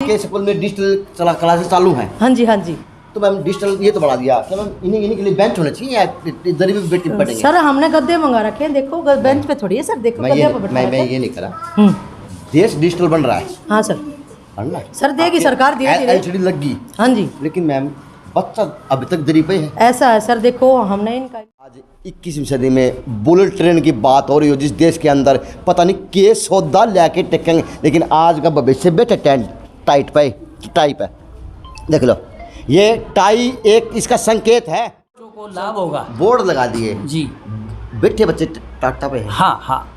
आपके स्कूल में digital classes चालू हैं? हाँ जी, हाँ जी। तो मैम डिजिटल ये तो बढ़ा दिया, क्या मैम इन्हीं के लिए बेंच होने चाहिए या इधर भी बेटी पढ़ेंगे? सर हमने गद्दे मंगा रखे हैं, देखो बेंच पे थोड़ी है सर, देखो मैं ये नहीं करा। देश डिजिटल बन रहा है। हाँ सर, बनना सर देगी सरकार, धीरे एलसीडी लग गई। हाँ जी, लेकिन मैम बच्चा अभी तक दरी पे है। ऐसा है सर, देखो हमने इनका आज 21वीं सदी में बुलेट ट्रेन की बात हो रही हो, जिस देश के अंदर पता नहीं के सौदा लेके टेकेंगे, लेकिन आज का भविष्य बेटे टाइट पे टाइप है। देख लो ये टाई एक इसका संकेत है, को लाभ होगा। बोर्ड लगा दिए जी, बैठे बच्चे टाटा पे है। हाँ हाँ,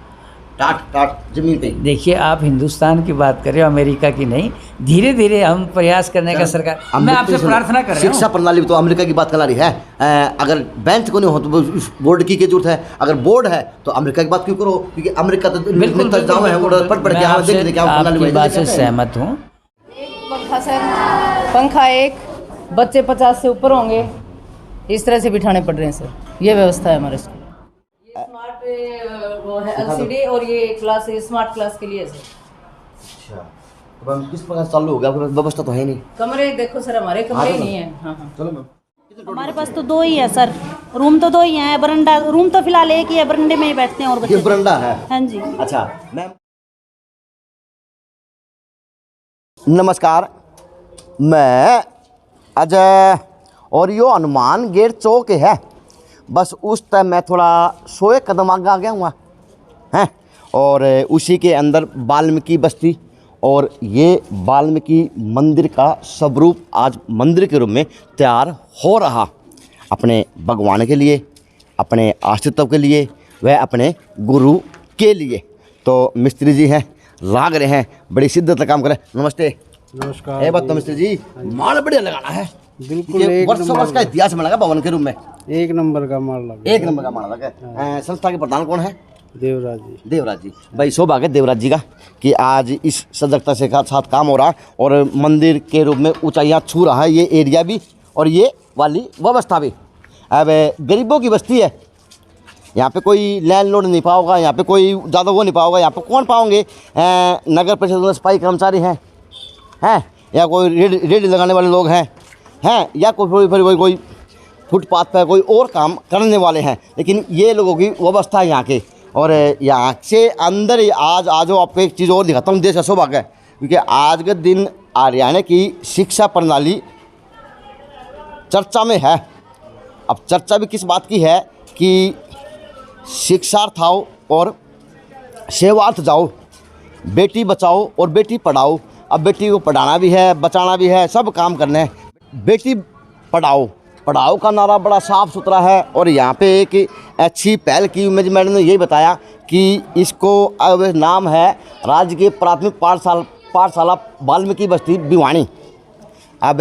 टाट जमीन पे। देखिए आप हिंदुस्तान की बात कर रहे हो, अमेरिका की नहीं। धीरे धीरे हम प्रयास करने का सरकार, मैं आपसे प्रार्थना कर रहा हूँ। शिक्षा प्रणाली तो अमेरिका की बात करा रही है। अगर बेंच को नहीं हो तो बोर्ड की जरूरत है, अगर बोर्ड है तो अमेरिका की बात क्यों करो, क्योंकि अमेरिका तो बिल्कुल पढ़ के आपकी बात से सहमत हूँ। पंखा सर, पंखा एक, बच्चे 50 से ऊपर होंगे, इस तरह से बिठाने पड़ रहे हैं सर, ये व्यवस्था है हमारे स्कूल। ये स्मार्ट वो है एलसीडी, और ये क्लास स्मार्ट क्लास के लिए सर। अच्छा, तो हम किस प्रकार चालू हो गया? व्यवस्था तो है नहीं। कमरे देखो सर, हमारे कमरे ही नहीं है। हाँ हाँ, चलो मैम। हमारे पास तो 2 ही है सर, रूम तो 2 ही हैं, बरंडा रूम तो फिलहाल एक ही है, बरंडे में ही बैठते हैं और बच्चे। ये बरंडा है? हाँ जी। अच्छा मैम नमस्कार, मैं अजय और यो हनुमान गेट चौक है, बस उस टाइम मैं थोड़ा 100 कदम आगे आ गया हुआ हैं, और उसी के अंदर वाल्मीकि बस्ती, और ये वाल्मीकि मंदिर का स्वरूप आज मंदिर के रूप में तैयार हो रहा, अपने भगवान के लिए, अपने अस्तित्व के लिए, वह अपने गुरु के लिए। तो मिस्त्री जी हैं, लाग रहे हैं, बड़ी शिद्दत का काम करें। नमस्ते। नमस्कार। ये बात तो मिस्त्री जी, माल बढ़िया लगाना है, बिल्कुल वर्षों वर्ष का इतिहास बना भवन के रूप में। 1 नंबर का माल लगा। 1 नंबर का माल लगा। संस्था के प्रधान कौन है? देवराज जी। देवराज जी, भाई सौभाग्य देवराज जी का कि आज इस सजगता से साथ काम हो रहा, और मंदिर के रूप में ऊंचाइयां छू रहा है ये एरिया भी, और ये वाली व्यवस्था भी। अब गरीबों की बस्ती है, यहाँ पे कोई लैंडलॉर्ड नहीं पाओगा, यहाँ पे कोई ज़्यादा वो नहीं पाओगा। यहाँ पे कौन पाओगे? नगर परिषद में सफाई कर्मचारी हैं, या कोई रेडी लगाने वाले लोग हैं, या कोई फुटपाथ पर कोई और काम करने वाले हैं, लेकिन ये लोगों की व्यवस्था है यहाँ के। और यहाँ से अंदर आज आपको एक चीज़ और दिखाता हूँ, देश का सौभाग्य है, क्योंकि आज के दिन हरियाणा की शिक्षा प्रणाली चर्चा में है। अब चर्चा भी किस बात की है कि शिक्षार्थ आओ और सेवार्थ जाओ, बेटी बचाओ और बेटी पढ़ाओ। अब बेटी को पढ़ाना भी है, बचाना भी है, सब काम करने हैं। बेटी पढ़ाओ का नारा बड़ा साफ़ सुथरा है, और यहाँ पे एक अच्छी पहल की। मैडम ने यही बताया कि इसको अब नाम है राजकीय प्राथमिक पाठशाला वाल्मीकि बस्ती भिवानी। अब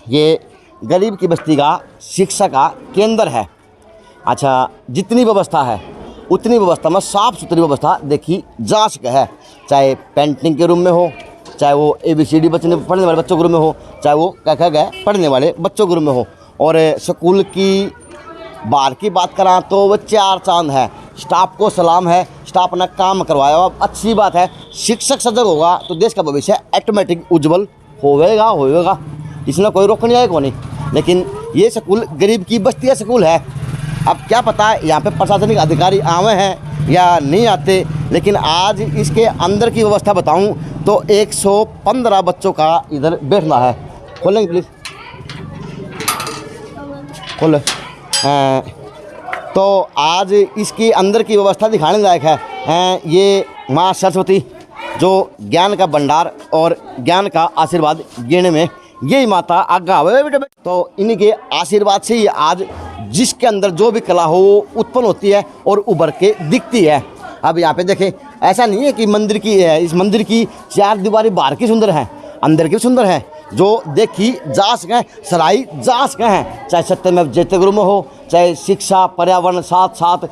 ये गरीब की बस्ती का शिक्षा का केंद्र है। अच्छा, जितनी व्यवस्था है उतनी व्यवस्था में साफ़ सुथरी व्यवस्था देखी जा सके है, चाहे पेंटिंग के रूम में हो, चाहे वो ABCD पढ़ने वाले बच्चों के रूम में हो, चाहे वो कह गए पढ़ने वाले बच्चों के रूम में हो। और स्कूल की बाहर की बात करा तो वो 4 चांद है। स्टाफ को सलाम है, स्टाफ अपना काम करवाया। अब अच्छी बात है, शिक्षक सजग होगा तो देश का भविष्य ऑटोमेटिक उज्जवल होएगा, इसमें कोई रोकने आएगा नहीं। लेकिन ये स्कूल गरीब की बस्ती का स्कूल है। अब क्या पता है यहाँ पे प्रशासनिक अधिकारी आए हैं या नहीं आते, लेकिन आज इसके अंदर की व्यवस्था बताऊं तो 115 बच्चों का इधर बैठना है। खोलेंगे प्लीज़, खोले। तो आज इसके अंदर की व्यवस्था दिखाने लायक है। ये माँ सरस्वती जो ज्ञान का भंडार और ज्ञान का आशीर्वाद देने में यही माता आज्ञा हुए बेटे। तो इन्हीं के आशीर्वाद से ही आज जिसके अंदर जो भी कला हो वो उत्पन्न होती है और उभर के दिखती है। अब यहाँ पे देखें, ऐसा नहीं है कि मंदिर की है, इस मंदिर की 4 दीवारी बाहर की सुंदर है, अंदर की सुंदर है, जो देखी जा सकें, सराही जा सकें हैं। चाहे सत्यमेव जयते गुरु में हो, चाहे शिक्षा पर्यावरण साथ साथ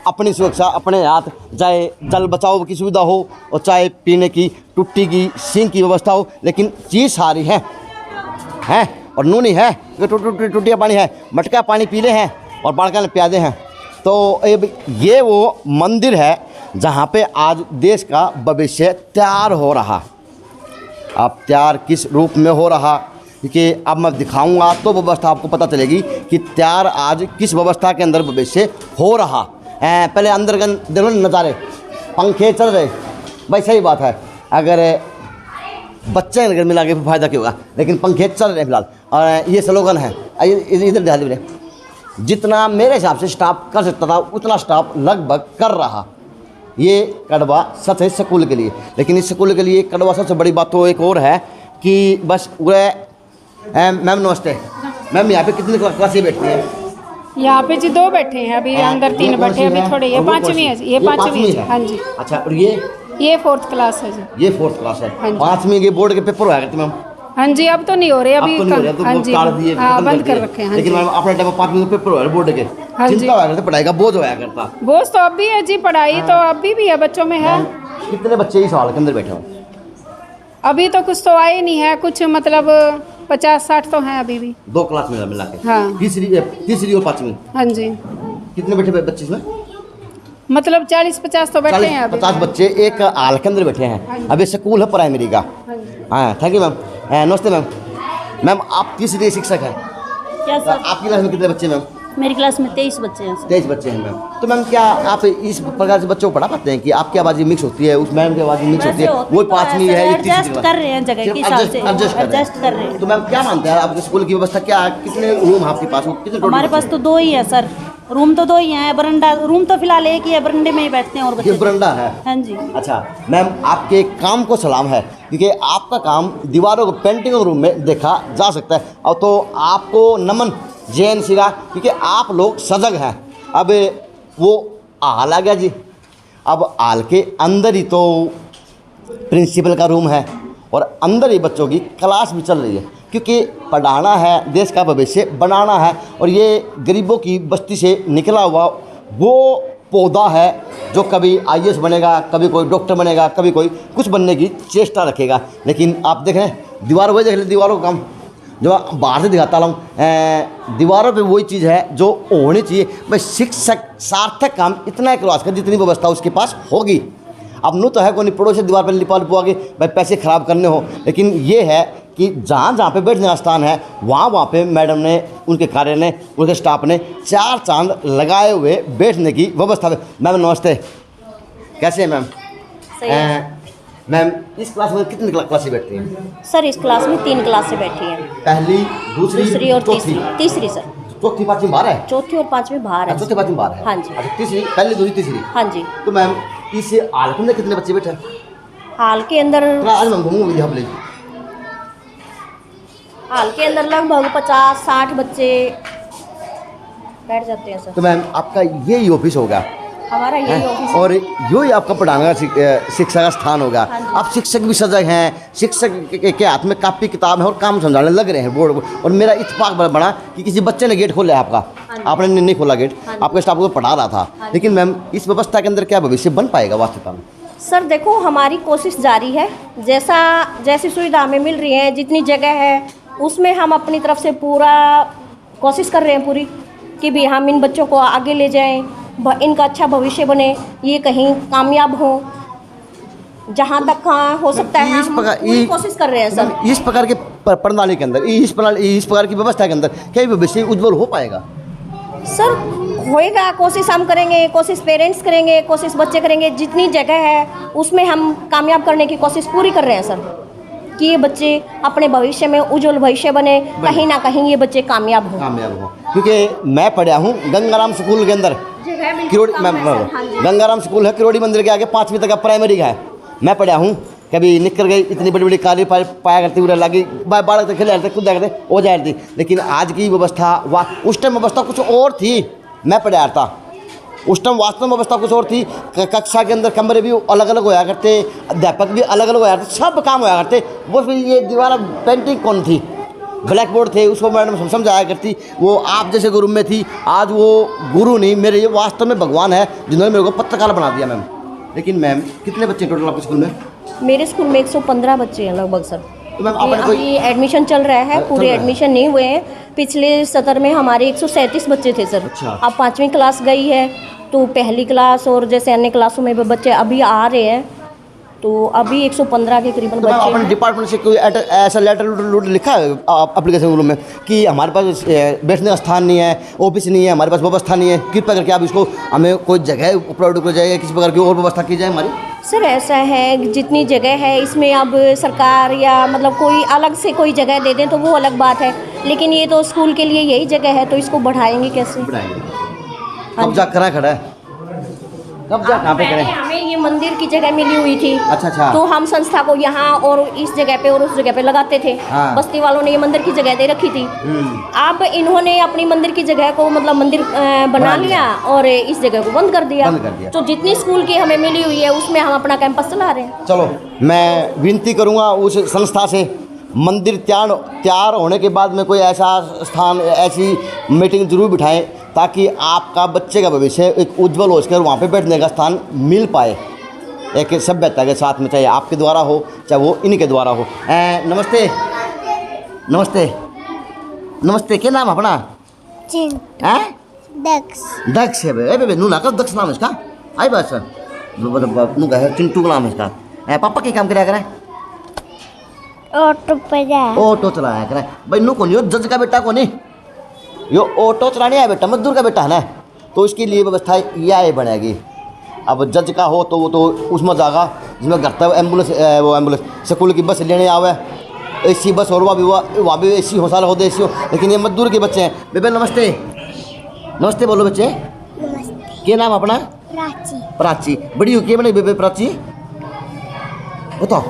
अपनी सुरक्षा अपने हाथ, चाहे जल बचाओ की सुविधा हो, और चाहे पीने की टुट्टी की सिंक की व्यवस्था हो, लेकिन चीज़ सारी है और नूनी है, टुटिया पानी है, मटका पानी पीले हैं और बालका प्यादे हैं। तो ये वो मंदिर है जहाँ पे आज देश का भविष्य तैयार हो रहा। अब त्यार किस रूप में हो रहा, क्योंकि अब मैं दिखाऊंगा तो व्यवस्था आपको पता चलेगी कि त्यार आज किस व्यवस्था के अंदर भविष्य हो रहा। पहले अंदर देखो नज़ारे, पंखे चल रहे, भाई सही बात है, अगर बच्चे अगर मिला के फ़ायदा क्या होगा, लेकिन पंखे चल रहे हैं फिलहाल। और ये स्लोगन है, इधर ध्यान दे, जितना मेरे हिसाब से स्टाफ कर सकता था उतना स्टाफ लगभग कर रहा। ये कड़वा सच है स्कूल के लिए, लेकिन इस स्कूल के लिए कड़वा सबसे बड़ी बात तो एक और है कि बस वह मैम नमस्ते मैम, यहाँ पे कितनी क्लासें बैठती हैं? यहाँ पे जी 2 बैठे हैं, अभी अंदर 3 बैठे हैं, अभी थोड़े ये 5वीं है, ये 5वीं है। हाँ जी। अच्छा, और ये 4th क्लास है जी। ये 4th क्लास है। हाँ जी। 5वीं के बोर्ड के पेपर होया करते मैम? हाँ जी, अब तो नहीं हो रहे, अभी अब तो नहीं हो रहे, तो हाँ जी, हाँ बंद कर रखे हैं। लेकिन मैम अपने टाइम 5वीं के पेपर होया बोर्ड के, हाँ जी। चिंता होया करते, पढ़ाई का बोझ होया करता। बोझ तो अब भी है जी, पढ़ाई तो अभी भी है, बच्चों में है। कितने बच्चे इस हाल के अंदर बैठे हो? अभी तो कुछ तो आए नहीं है, कुछ मतलब 50-60 तो हैं अभी भी। 2 क्लास में मिला के? हाँ। तीसरी और 5वीं? हाँ जी। कितने बैठे बच्चे इसमें? मतलब 40-50 तो बैठे हैं अभी। 50 बच्चे एक हाल के अंदर बैठे हैं। अब ये स्कूल है प्राइमरी का। हाँ, थैंक यू मैम। नमस्ते मैम। मैम आप तीसरी शिक्षक हैं क्या सर? आपकी क्लास में कितने बच्चे मैम? मेरी क्लास में 23 बच्चे हैं सर। 23 बच्चे हैं मैम। तो मैम क्या आप इस प्रकार से बच्चों को पढ़ा पाते हैं कि आपकी आवाज़ मिक्स होती है, उस मैम की आवाज़ मिक्स होती है, वो 5वीं है, ये तीसरी एडजस्ट कर रहे हैं जगह के हिसाब से, एडजस्ट कर रहे हैं। तो मैम क्या मानते हैं आपके स्कूल की व्यवस्था क्या है? कितने रूम आपके पास? कितने हमारे पास तो 2 ही है सर, रूम तो 2 ही हैं, बरंडा रूम तो फिलहाल एक ही है, बरंडे में ही बैठते हैं और ये बच्चे। बरंडा है? हाँ जी। अच्छा मैम, आपके काम को सलाम है, क्योंकि आपका काम दीवारों को पेंटिंग रूम में देखा जा सकता है। और तो आपको नमन जैन सिरा, क्योंकि आप लोग सजग हैं। अब वो हाल आ गया जी, अब हाल के अंदर ही तो प्रिंसिपल का रूम है और अंदर ही बच्चों की क्लास भी चल रही है, क्योंकि पढ़ाना है, देश का भविष्य बनाना है। और ये गरीबों की बस्ती से निकला हुआ वो पौधा है जो कभी IAS बनेगा, कभी कोई डॉक्टर बनेगा, कभी कोई कुछ बनने की चेष्टा रखेगा। लेकिन आप देखें दीवार, वही देख लें दीवारों का काम जो बाहर से दिखाता हूँ, दीवारों पे वही चीज़ है जो होनी चाहिए। भाई शिक्षक सार्थक काम इतना करवा सके जितनी व्यवस्था उसके पास होगी। अब नू तो है कोई पड़ोसी दीवार पर लिपा लिपवा के भाई पैसे ख़राब करने हो, लेकिन ये है कि जहाँ जहाँ पे बैठने का स्थान है वहाँ पे मैडम ने, उनके कार्य ने, उनके स्टाफ ने 4 चांद लगाए हुए बैठने की व्यवस्था। मैम नमस्ते, कैसे हैं मैम? मैम इस क्लास में कितनी क्लासें बैठती हैं? सर इस क्लास में 3 क्लासें बैठी हैं, पहली, दूसरी और चौथी? तीसरी सर। चौथी 5वीं बाहर है? चौथी और 5वीं बाहर है। चौथी 5वीं बाहर है? हाँ जी। अच्छा, तीसरी, पहली, दूसरी, तीसरी? हाँ जी। तो मैम इस हाल के अंदर कितने बच्चे बैठे हैं? हाल के अंदर आज मैम घूमूंगी हम लोग। हाल के अंदर लगभग 50-60 बच्चे बैठ जाते हैं सर। तो मैम आपका यही ऑफिस होगा? हमारा यही ऑफिस है। और यही आपका पढ़ाने का शिक्षा का स्थान होगा। आप शिक्षक भी सजग हैं, शिक्षक के हाथ में कापी किताब है और काम समझाने लग रहे हैं बोर्ड। और मेरा इत्तेफाक बड़ा कि किसी बच्चे ने गेट खोला है आपका, आपने नहीं खोला गेट, आपके स्टाफ को पढ़ा रहा था। लेकिन मैम इस व्यवस्था के अंदर क्या भविष्य बन पाएगा वास्तविकता में? सर देखो हमारी कोशिश जारी है, जैसी सुविधा हमें मिल रही है, जितनी जगह है उसमें हम अपनी तरफ से पूरा कोशिश कर रहे हैं पूरी, कि भी हम इन बच्चों को आगे ले जाएं, इनका अच्छा भविष्य बने, ये कहीं कामयाब हो, जहाँ तक हो सकता है हम पूरी कोशिश कर रहे हैं सर। इस प्रकार के प्रणाली के अंदर, इस प्रकार की व्यवस्था के अंदर क्या भविष्य उज्जवल हो पाएगा? सर होएगा, कोशिश हम करेंगे, कोशिश पेरेंट्स करेंगे, कोशिश बच्चे करेंगे, जितनी जगह है उसमें हम कामयाब करने की कोशिश पूरी कर रहे हैं सर, कि ये बच्चे अपने भविष्य में उज्जवल भविष्य बने, कहीं ना कहीं ये बच्चे कामयाब हो। क्योंकि मैं पढ़ा हूँ गंगाराम स्कूल के अंदर, किरोड़ी, गंगाराम स्कूल है किरोड़ी मंदिर के आगे, 5वीं तक का प्राइमरी का है। मैं पढ़ा हूँ, कभी निकल गई इतनी बड़ी बड़ी काली पाया करती हुई लगी, बालक तक खेले जाते, कूद जाते हो जाती। लेकिन आज की व्यवस्था उस टाइम व्यवस्था कुछ और थी। मैं पढ़ा था उस टाइम वास्तव में व्यवस्था कुछ और थी। कक्षा के अंदर कमरे भी अलग अलग होया करते, अध्यापक भी अलग अलग होया करते, सब काम होया करते। वो फिर ये दीवार पेंटिंग कौन थी, ब्लैक बोर्ड थे, उसको मैडम समझाया करती। वो आप जैसे गुरु में थी, आज वो गुरु नहीं, मेरे ये वास्तव में भगवान है जिन्होंने मेरे को पत्रकार बना दिया मैम। लेकिन मैम कितने बच्चे टोटल आपके स्कूल में? मेरे स्कूल में 115 बच्चे हैं लगभग सर। तो मैम आपने अभी एडमिशन चल रहा है, पूरे एडमिशन नहीं हुए हैं। पिछले सत्र में हमारे 137 बच्चे थे सर। अच्छा। अब 5वीं क्लास गई है, तो पहली क्लास और जैसे अन्य क्लासों में भी बच्चे अभी आ रहे हैं, तो अभी 115 के करीबन तो मैम बच्चे अपने हैं। डिपार्टमेंट से कोई ऐसा लेटर लिखा है एप्लीकेशन रूम में कि हमारे पास बैठने का स्थान नहीं है, ऑफिस नहीं है, हमारे पास व्यवस्था नहीं है, कृपया करके आप इसको हमें कोई जगह उपलब्ध कर जाएगा, किसी प्रकार की और व्यवस्था की जाए हमारी? सर ऐसा है, जितनी जगह है इसमें अब सरकार या मतलब कोई अलग से कोई जगह दे दें तो वो अलग बात है, लेकिन ये तो स्कूल के लिए यही जगह है तो इसको बढ़ाएंगे कैसे? कब्जा करा खड़ा है, कब्जा कहाँ पे करें? हमें ये मंदिर की जगह मिली हुई थी। अच्छा। तो हम संस्था को यहाँ और इस जगह पे और उस जगह पे लगाते थे। हाँ। बस्ती वालों ने ये मंदिर की जगह दे रखी थी। अब इन्होंने अपनी मंदिर की जगह को मतलब मंदिर बना लिया और इस जगह को बंद कर दिया। तो जितनी स्कूल की हमें मिली हुई है उसमें हम अपना कैंपस चला रहे हैं। चलो मैं विनती करूँगा उस संस्था से, मंदिर तैयार होने के बाद में कोई ऐसा स्थान, ऐसी मीटिंग जरूर बिठाएं ताकि आपका बच्चे का भविष्य एक उज्जवल हो सके, वहाँ पे बैठने का स्थान मिल पाए एक सभ्यता के साथ में, चाहे आपके द्वारा हो चाहे वो इनके द्वारा हो। नमस्ते नमस्ते नमस्ते, क्या नाम अपना? दक्ष है बे नू लाकर दक्ष नाम इसका आई बस नू कहे चिंटू का नाम इसका। पापा क्या काम कराया करे? ऑटो चलाया करे भाई। नू कौन, यो जज का बेटा कौन है? यो ऑटो चलाने आया बेटा, मजदूर का बेटा है ना, तो इसके लिए व्यवस्था यह बनेगी। अब जज का हो तो वो तो उसमें जाएगा जिसमें घर तक एम्बुलेंस स्कूल की बस लेने आवे, एसी बस और वहाँ भी एसी हो, सारा हो दे एसी हो, लेकिन ये मजदूर के बच्चे हैं। बेबे नमस्ते नमस्ते बोलो बच्चे, क्या नाम अपना? प्राची। बड़ी हो क्या बने बेबे प्राची? बताओ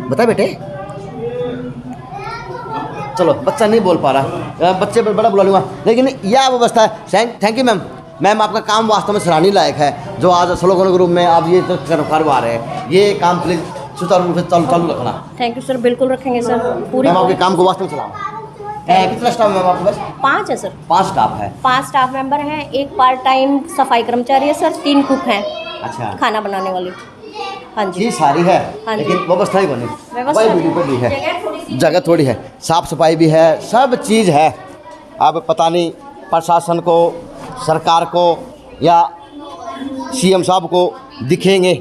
बता बेटे। चलो बच्चा नहीं बोल पा रहा, बच्चे पर बड़ा बुला लूँगा, लेकिन यह व्यवस्था है। Thank you ma'am. मैम आपका काम वास्तव में सराहनीय लायक है, जो आज स्लोगन ग्रुप में आप ये करवा रहे हैं, ये काम प्लीज सुचारू रूप से चालू रखना। थैंक यू सर, बिल्कुल रखेंगे सर। पूरी मैम आपके काम को वास्तव में सलाम। कितना स्टाफ है मैम आपके पास? 5 है सर। 5 स्टाफ है। 5 स्टाफ मेंबर हैं, एक पार्ट टाइम सफाई कर्मचारी है सर, 3 कुक हैं अच्छा, खाना बनाने वाली। हाँ जी, ये सारी है, हाँ जी। लेकिन व्यवस्था ही बनी, व्यवस्था भी है, जगह थोड़ी है, साफ सफाई भी है, सब चीज़ है। अब पता नहीं प्रशासन को, सरकार को या सीएम साहब को दिखेंगे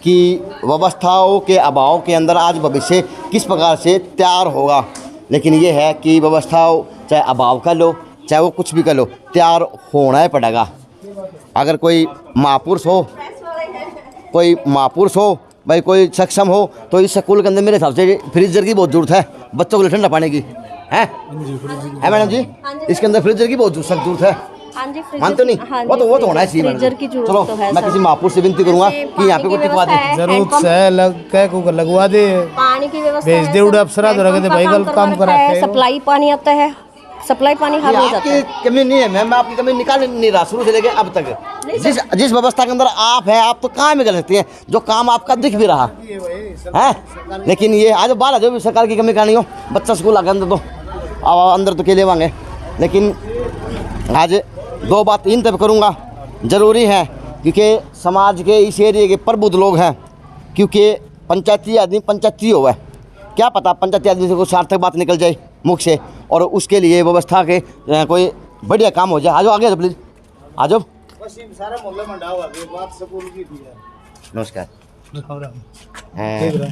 कि व्यवस्थाओं के अभाव के अंदर आज भविष्य किस प्रकार से तैयार होगा, लेकिन ये है कि व्यवस्थाओं चाहे अभाव का लो चाहे वो कुछ भी कर लो, तैयार होना ही पड़ेगा। अगर कोई महापुरुष हो, कोई महापुरुष हो भाई, कोई सक्षम हो, तो इस स्कूल के अंदर मेरे हिसाब से फ्रीजर की बहुत ज़रूरत है, बच्चों को लिए ठंडा पानी की है मैडम जी? इसके अंदर फ्रीजर की बहुत सख्त जरूरत है। हाँ जी, मानते नहीं? वो तो होना चाहिए मैडम। फ्रीजर की जरूरत चलो तो है मैं सर। किसी महापुरुष से विनती करूंगा कि यहाँ पे कोई टिकवा दे। जरूरत से लगवा दे, पानी की व्यवस्था भेज दे उड़ा अफसरा तो रखे थे भाई, कल काम करा के सप्लाई पानी आता है, सप्लाई पानी हर रोज आता है। आपकी कमी नहीं है मैम, मैं आपकी कमी निकाल नहीं रहा शुरू से लेके अब तक। जिस व्यवस्था के अंदर आप हैं, आप तो काम ही कर सकती हैं, जो काम आपका दिख भी रहा है। लेकिन ये आज बाहर जो भी सरकार की कमी का नहीं हो, बच्चा स्कूल आगे अंदर तो अब अंदर तो के ले वांगे। लेकिन आज 2 बात इन तब करूँगा, ज़रूरी है क्योंकि समाज के इस एरिए के प्रबुद्ध लोग हैं, क्योंकि पंचायती आदमी पंचायती हुआ है, क्या पता पंचायती आदमी से कोई सार्थक बात निकल जाए मुख से, और उसके लिए व्यवस्था के कोई बढ़िया काम हो जाए। आ जाओ आगे प्लीज़, आ जाओ। नमस्कार।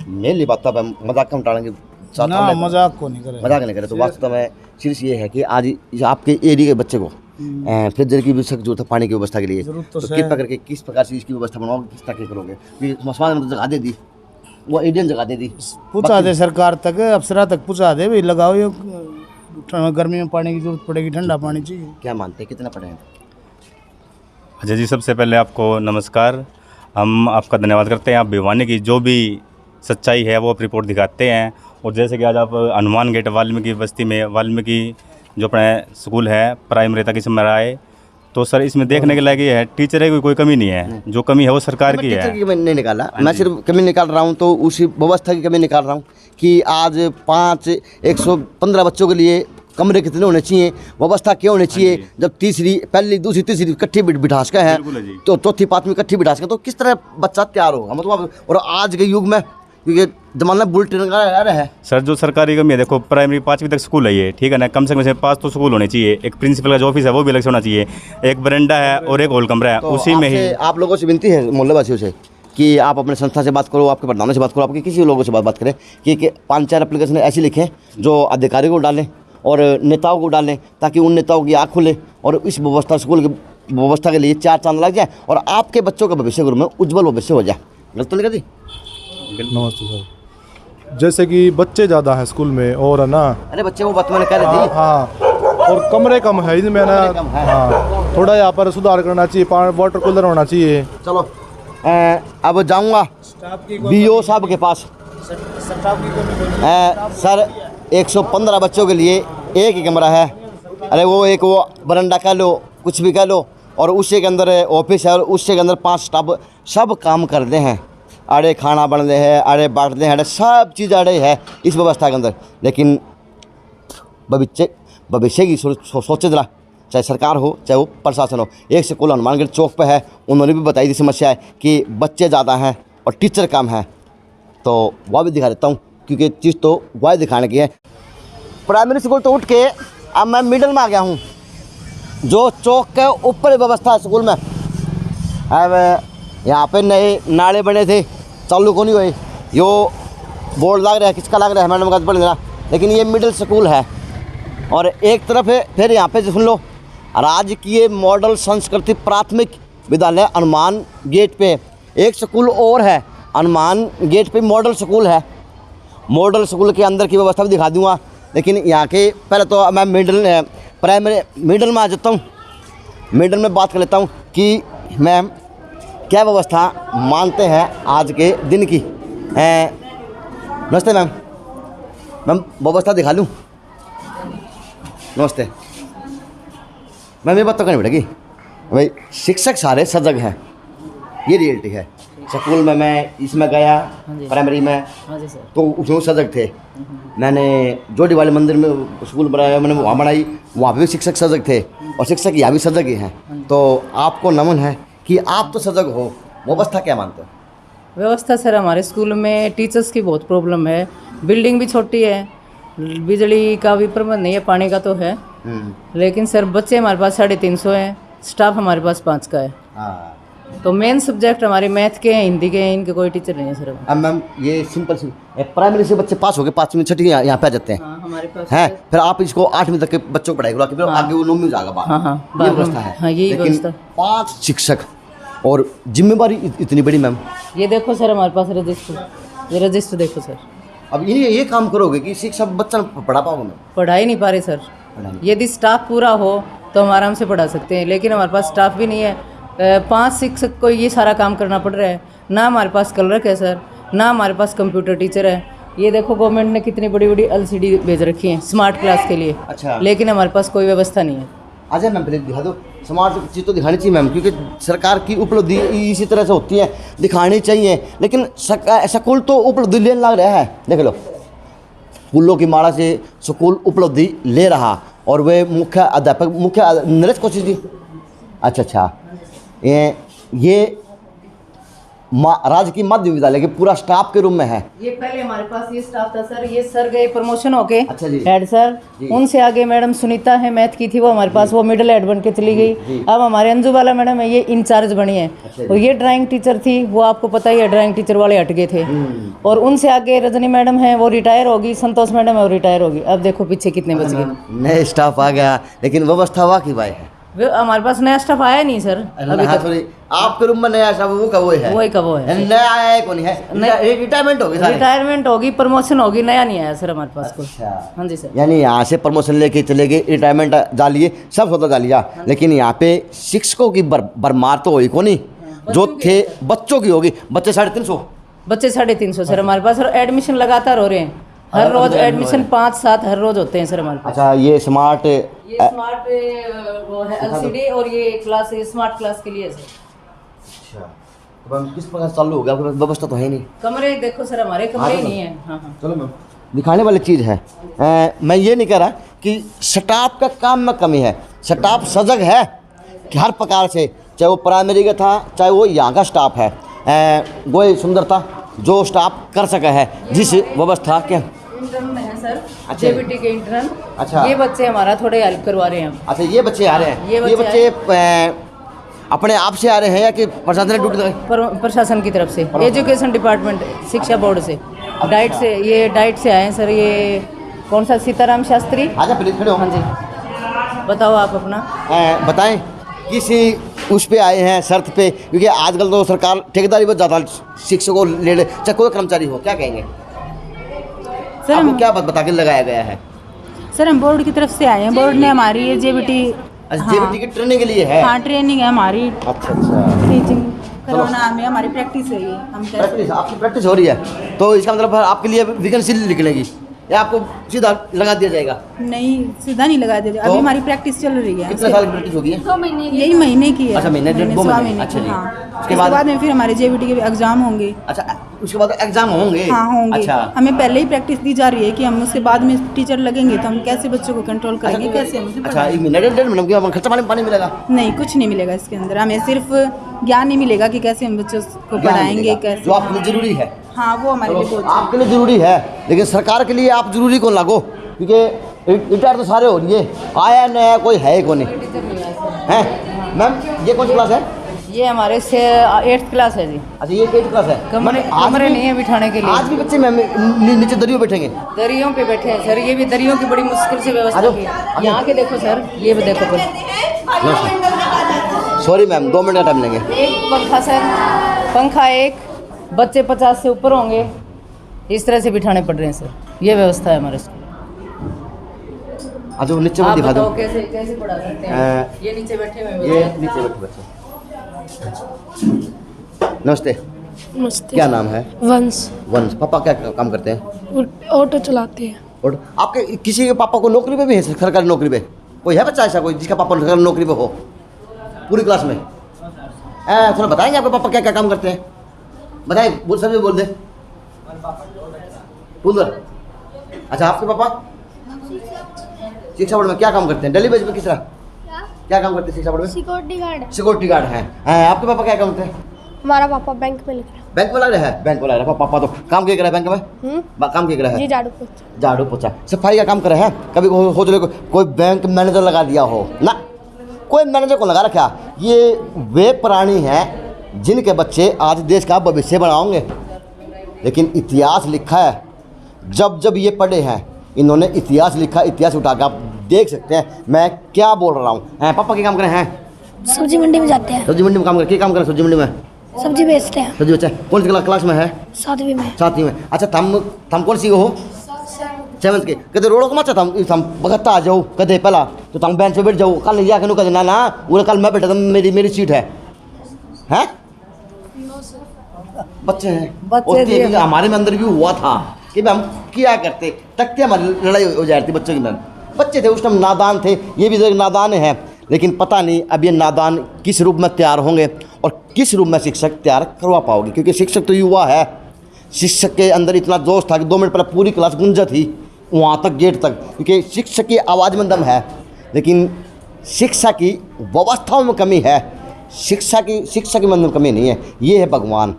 मेरी बात तो मजाक कम टालेंगे, मजाक को नहीं करे, मजाक नहीं करे। तो वास्तव में सीरियस ये है कि आज आपके एरिया के बच्चे को फ्रीजर की भी सख्त जरूरत है पानी की व्यवस्था के लिए, तो कृपया करके किस प्रकार से इसकी व्यवस्था बनाओगे, किस तरह करोगे? समाज में तो जगह दे दी, वो इंडियन जगह दे दी, पूछा दे सरकार तक, अफसरा तक पूछा दे भाई, लगाओ ये गर्मी में पानी की जरूरत पड़ेगी, ठंडा पानी चाहिए। क्या मानते हैं कितना पड़ेगा? अजय जी, सबसे पहले आपको नमस्कार। हम आपका धन्यवाद करते हैं, आप भिवानी की जो भी सच्चाई है वो आप रिपोर्ट दिखाते हैं। और जैसे कि आज आप हनुमान गेट वाल्मीकि बस्ती में वाल्मीकि जो अपना स्कूल है प्राइमरी तक इसमें आए, तो सर इसमें देखने के लायक ये है, टीचर की कोई कमी नहीं है, जो कमी है वो सरकार की है। टीचर की कमी नहीं निकाला, मैं सिर्फ कमी निकाल रहा हूँ, तो उसी व्यवस्था की कमी निकाल रहा हूँ कि आज 115 बच्चों के लिए कमरे कितने होने चाहिए, व्यवस्था क्या होनी चाहिए। जब पहली दूसरी तीसरी इकट्ठी बिठास का है, तो चौथी पाँचवीं इकट्ठी बिठास का, तो किस तरह बच्चा तैयार होगा मतलब। और आज के युग में क्योंकि जमाना बुलेटिन का आ रहा है। सर जो सरकारी कमी है, देखो प्राइमरी 5वीं तक स्कूल है ये, ठीक है ना, कम से कम 5 तो स्कूल होने चाहिए, एक प्रिंसिपल का जो ऑफिस है वो भी अलग से होना चाहिए, एक बरंडा है और एक हॉल कमरा है, तो उसी में ही। आप लोगों से विनती है मोहल्लेवासियों से कि आप अपने संस्था से बात करो, आपके प्रधानों से बात करो, आपके किसी लोगों से बात करें कि 5-4 एप्लीकेशन ऐसी लिखें जो अधिकारियों को डालें और नेताओं को डालें, ताकि उन नेताओं की आँख खुले और इस व्यवस्था स्कूल की व्यवस्था के लिए 4 चांद लग जाए और आपके बच्चों का भविष्य में उज्जवल भविष्य हो जाए। गलत तो नहीं कर दी? नमस्ते सर। जैसे कि बच्चे ज़्यादा हैं स्कूल में और है ना, अरे बच्चे वो बात मैंने कह रही थी। हाँ, और कमरे कम है इनमें ना, हाँ, थोड़ा यहाँ पर सुधार करना चाहिए, वाटर कूलर होना चाहिए। चलो अब जाऊँगा BO साहब के पास। सर 115 बच्चों के लिए एक ही कमरा है। अरे वो एक वो बरंडा कह लो, कुछ भी कह लो, और उससे के अंदर ऑफिस है और उससे के अंदर 5 स्टाफ सब काम करते हैं। अरे खाना बन रहे हैं, अरे बांटते हैं, अरे सब चीज़ अरे है इस व्यवस्था के अंदर। लेकिन भविष्य की सोचे जरा, चाहे सरकार हो चाहे वो प्रशासन हो। एक स्कूल हनुमानगढ़ चौक पे है, उन्होंने भी बताई थी समस्या है कि बच्चे ज़्यादा हैं और टीचर कम है, तो वह भी दिखा देता हूँ क्योंकि चीज़ तो वह दिखाने की है। प्राइमरी स्कूल तो उठ के अब मैं मिडल में आ गया हूँ, जो चौक के ऊपर व्यवस्था है स्कूल में। अब यहाँ पे नए नाले बने थे, चालू को नहीं हुए, यो बोर्ड लग रहा है, किसका लग रहा है मैडम का पढ़ रहा, लेकिन ये मिडिल स्कूल है। और एक तरफ है फिर यहाँ पे सुन लो, राजकीय मॉडल संस्कृति प्राथमिक विद्यालय हनुमान गेट पे एक स्कूल और है, हनुमान गेट पे मॉडल स्कूल है। मॉडल स्कूल के अंदर की व्यवस्था भी दिखा दूँगा, लेकिन यहाँ के पहले तो मैं मिडल में आ जाता हूँ। मिडल में बात कर लेता हूँ कि मैम क्या व्यवस्था मानते हैं आज के दिन की। नमस्ते मैम, व्यवस्था दिखा लूँ? नमस्ते मैम, ये बात तो करनी पड़ेगी भाई, शिक्षक सारे सजग हैं, ये रियलिटी है। स्कूल में मैं इसमें गया प्राइमरी में, तो उसमें सजग थे। मैंने जोड़ी वाले मंदिर में स्कूल बनाया, मैंने वहाँ बनाई, वहाँ भी शिक्षक सजग थे और शिक्षक यहाँ भी सजग ही हैं। तो आपको नमन है कि आप तो सजग हो। व्यवस्था क्या मानते हो? व्यवस्था सर हमारे स्कूल में टीचर्स की बहुत प्रॉब्लम है, बिल्डिंग भी छोटी है, बिजली का भी प्रबंध नहीं है, पानी का तो है, लेकिन सर बच्चे हमारे पास 350 हैं, स्टाफ हमारे पास 5 का है। तो मेन सब्जेक्ट हमारे मैथ के हैं, हिंदी के हैं, इनके कोई टीचर नहीं है सर। अब मैम ये सिंपल सी प्राइमरी से बच्चे पास हो गए, 5वीं 6वीं यहाँ पे आ जाते हैं। हाँ, हमारे पास है, फिर आप इसको 8वीं तक के बच्चों को पढ़ाएगा, फिर आगे वो 9वीं में जाएगा। हाँ, ये व्यवस्था है। हाँ, यही व्यवस्था। 5 शिक्षक और जिम्मेवारी इतनी बड़ी मैम। ये देखो सर हमारे पास रजिस्टर, ये रजिस्टर देखो सर। अब ये काम करोगे कि शिक्षक बच्चा पढ़ा पाओगे? पढ़ा ही नहीं पा रहे सर। यदि स्टाफ पूरा हो तो हम आराम से पढ़ा सकते हैं, लेकिन हमारे पास स्टाफ भी नहीं है। 5 शिक्षक को ये सारा काम करना पड़ रहा है। ना हमारे पास क्लर्क है सर, ना हमारे पास कंप्यूटर टीचर है। ये देखो गवर्नमेंट ने कितनी बड़ी बड़ी LCD भेज रखी है स्मार्ट क्लास के लिए। अच्छा। लेकिन हमारे पास कोई व्यवस्था नहीं है। अच्छा मैम पहले दिखा दो, स्मार्ट चीज़ तो दिखानी चाहिए मैम, क्योंकि सरकार की उपलब्धि इसी तरह से होती है, दिखानी चाहिए। लेकिन स्कूल तो उपलब्धि लेने लग रहा है, देख लो फूलों की माला से स्कूल उपलब्धि ले रहा, और वे मुख्य अध्यापक नरेश कोशिश जी। अच्छा, ये राजकीय मध्य विद्यालय के पूरा स्टाफ के रूम में है। ये पहले हमारे पास ये स्टाफ था सर, ये सर गए प्रमोशन होके। अच्छा जी। हेड सर, उनसे आगे मैडम सुनीता है, मैथ की थी वो हमारे पास, वो मिडिल हेड बन के चली गई। अब हमारे अंजू वाला मैडम है, ये इंचार्ज बनी है। और ये ड्राइंग टीचर थी, वो आपको पता ही है, ड्राइंग टीचर वाले हट गए थे। और उनसे आगे रजनी मैडम है, वो रिटायर होगी, संतोष मैडम है, वो रिटायर होगी। अब देखो पीछे कितने बच गए। नए स्टाफ आ गया, लेकिन व्यवस्था वाकई भाई है। हमारे पास नया स्टाफ आया नहीं सर अभी तक। आपके रूम में नया स्टाफ वो का वो है, वही का वो है, नया आया है कौन है? रिटायरमेंट होगी, रिटायरमेंट होगी, प्रमोशन होगी, नया नहीं आया सर हमारे पास कोई। हाँ जी सर। यानी यहाँ से प्रमोशन लेके चले गए, रिटायरमेंट डालिए, सब होता डालिया, लेकिन यहाँ पे शिक्षकों की बरमार तो हुई कौन, जो थे बच्चों की होगी। बच्चे 350 बच्चे 350 सर हमारे पास, और एडमिशन लगातार हो रहे हैं, हर रोज एडमिशन 5-7 हर रोज होते हैं सर हमारे पास। अच्छा, ये स्मार्ट वो है LCD, और ये क्लास स्मार्ट क्लास के लिए सर। अच्छा, तो हम किस प्रकार चालू हो गया? व्यवस्था तो है नहीं। कमरे देखो सर, हमारे कमरे ही नहीं है। हाँ। चलो मैम, दिखाने वाली चीज़ है। मैं ये नहीं कह रहा कि स्टाफ का काम में कमी है, स्टाफ सजग है कि हर प्रकार से, चाहे वो प्राइमरी का था, चाहे वो यहाँ का स्टाफ है। वो सुंदरता जो स्टाफ कर सका है, जिस व्यवस्था के इंटर्न है सर, अच्छा। जेबीटी के इंटर्न। अच्छा। ये बच्चे हमारा थोड़े हेल्प करवा रहे हैं। अच्छा, ये बच्चे आ रहे हैं, ये बच्चे अपने आप से आ रहे हैं या कि प्रशासन ने ड्यूटी लगाई? प्रशासन की तरफ से, एजुकेशन डिपार्टमेंट, शिक्षा बोर्ड से, डाइट से, ये डाइट से आए हैं सर। ये कौन सा, सीताराम शास्त्री? आजा प्लीज खड़े हो। हाँ जी, बताओ आप अपना। बताएं किसी उस पे आए हैं शर्त पे, क्योंकि आजकल तो सरकार ठेकेदारी बहुत ज़्यादा शिक्षकों को ले ले, चाहे कोई कर्मचारी हो, क्या कहेंगे सर? आपको क्या बात बता के लगाया गया है? सर हम बोर्ड की तरफ से आए हैं, बोर्ड ने हमारी ये जेबीटी, जेबीटी की ट्रेनिंग के लिए है? हाँ ट्रेनिंग है हमारी, अच्छा अच्छा, टीचिंग करवाना हमें, हमारी प्रैक्टिस है ये। हम प्रैक्टिस, आपकी प्रैक्टिस हो रही है, तो इसका मतलब आपके लिए वैकेंसी निकलेगी या आपको सीधा लगा दिया जाएगा? नहीं, सीधा नहीं लगा देते, अभी हमारी प्रैक्टिस चल रही है। कितने साल की प्रैक्टिस होगी? यही महीने की है। अच्छा, महीने, 2 महीने। अच्छा की, जी। हाँ। उसके बाद बाद में फिर हमारे जेबीटी के एग्जाम होंगे। अच्छा, उसके बाद एग्जाम होंगे? हाँ होंगे। अच्छा, हमें पहले ही प्रैक्टिस दी जा रही है कि हम उसके बाद में टीचर लगेंगे तो हम कैसे बच्चों को कंट्रोल करेंगे, कैसे हम उसे अच्छा, पढ़ाएंगे। 1 महीने 1.5 महीने में खर्चा पानी मिलेगा? नहीं, कुछ नहीं मिलेगा इसके अंदर, हमें सिर्फ ज्ञान ही मिलेगा कि कैसे हम बच्चों को ज्ञान पढ़ाएंगे, मिलेगा, कैसे। जो आपके लिए जरूरी है। हाँ, वो हमारे लिए बहुत आपके लिए जरूरी है, लेकिन सरकार के लिए आप जरूरी कौन लागो, क्योंकि रिटायर तो सारे हो रही है, आया नया कोई है कौन है? मैम ये कौन सी क्लास है? ये हमारे से 8th क्लास है जी। अच्छा, ये 8th क्लास है। कमरे नहीं है बिठाने के लिए। आज भी बच्चे मैम नीचे दरियों बैठेंगे? दरियों पे बैठे हैं सर, ये भी दरियों की बड़ी मुश्किल से व्यवस्था की है। यहाँ के देखो सर, ये भी देखो। सॉरी मैम, 2 मिनट का टाइम लेंगे। एक पंखा सर, पंखा एक, बच्चे 50 से ऊपर होंगे, इस तरह से बिठाने पड़ रहे हैं सर। ये व्यवस्था है हमारे स्कूल। अच्छा, वो नीचे आप दिखा दो बताओ कैसे कैसे पढ़ा सकते हैं? ये नीचे बैठे हुए ये बच्चे। नीचे बैठे बच्चे। नमस्ते, नमस्ते। क्या नाम है? वंश। वंश। पापा क्या काम करते हैं? ऑटो चलाते हैं। और आपके किसी के पापा को नौकरी पे भी है, सरकारी नौकरी पे? कोई है बच्चा ऐसा कोई जिसका पापा सरकारी नौकरी पे हो पूरी क्लास में? थोड़ा बताएंगे आपके पापा क्या क्या काम करते हैं? बताए, बोल सभी बोल दे। बोल दो। अच्छा, आपके पापा शिक्षा बोर्ड में क्या काम करते हैं? डेली बेस में किस तरह क्या काम करते हैं शिक्षा बोर्ड में? Security guard. सिक्योरिटी गार्ड हैं। आपके पापा क्या काम करते हैं? हमारा पापा बैंक में लग रहा है। बैंक में लग रहा है? बैंक में लग रहा है। पापा तो काम क्या कर रहा है बैंक में? काम क्या कर रहा है? जी, झाड़ू पोछा। झाड़ू पोछा, सफाई का काम कर रहा है। कभी हो चले कोई बैंक मैनेजर लगा दिया हो ना? कोई मैनेजर को लगा रखा? ये वे प्राणी हैं जिनके बच्चे आज देश का भविष्य बनाओगे। लेकिन इतिहास लिखा है, जब जब ये पढ़े हैं इन्होंने इतिहास लिखा, इतिहास उठा के आप देख सकते हैं मैं क्या बोल रहा हूँ। पापा क्या काम कर रहे हैं? सब्जी मंडी में जाते हैं। सब्जी मंडी में काम कर, क्या काम कर रहे हैं सब्जी मंडी में? सब्जी बेचते हैं। सब्जी बच्चा कौन सी क्लास में है? 7वीं में। 7वीं में। अच्छा, थम कौन सी हो? 7th के। कदे रोड़ो को मचा थम बगत्ता आ जाओ कदे पहला तो तुम बेंच पे बैठ जाओ, कल नहीं जाके कदे ना वो कल मैं बैठा था, मेरी सीट है। हैं बच्चे हैं, बच्चे हमारे में अंदर भी हुआ था कि हम क्या करते, तकते हमारी लड़ाई हो जाती थी बच्चों के अंदर। बच्चे थे उस टाइम, नादान थे, ये भी नादान है। लेकिन पता नहीं अब ये नादान किस रूप में तैयार होंगे और किस रूप में शिक्षक तैयार करवा पाओगे, क्योंकि शिक्षक तो युवा है। शिक्षक के अंदर इतना जोश था कि 2 मिनट पहले पूरी क्लास गुंजा थी वहाँ तक, गेट तक, क्योंकि शिक्षक की आवाज़ में दम है। लेकिन शिक्षा की व्यवस्थाओं में कमी है, शिक्षा की मन में कमी नहीं है, ये है भगवान।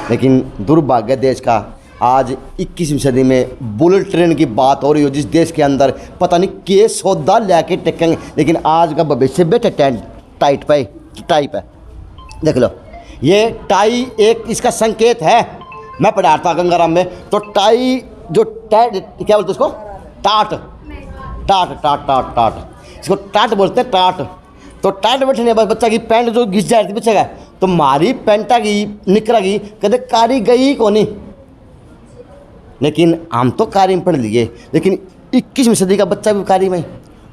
लेकिन दुर्भाग्य देश का, आज 21वीं सदी में बुलेट ट्रेन की बात हो रही हो, जिस देश के अंदर पता नहीं के सौदा लेके टेकेंगे, लेकिन आज का भविष्य बेटे टाइट पे टाइप है। देख लो, ये टाई एक इसका संकेत है। मैं पढ़ा था गंगाराम में, तो टाई जो टाट क्या बोलते उसको? टाट टाट टाट टाट टाट इसको टाट बोलते हैं, टाट। तो टाट बैठने बस बच्चा की पैंट जो घिस जा रही थी बच्चे का, तो मारी पैंटा की निकरा की कदे कारी गई को नहीं। लेकिन हम तो कारी में पढ़ लिए, लेकिन 21वीं सदी का बच्चा भी कारी में,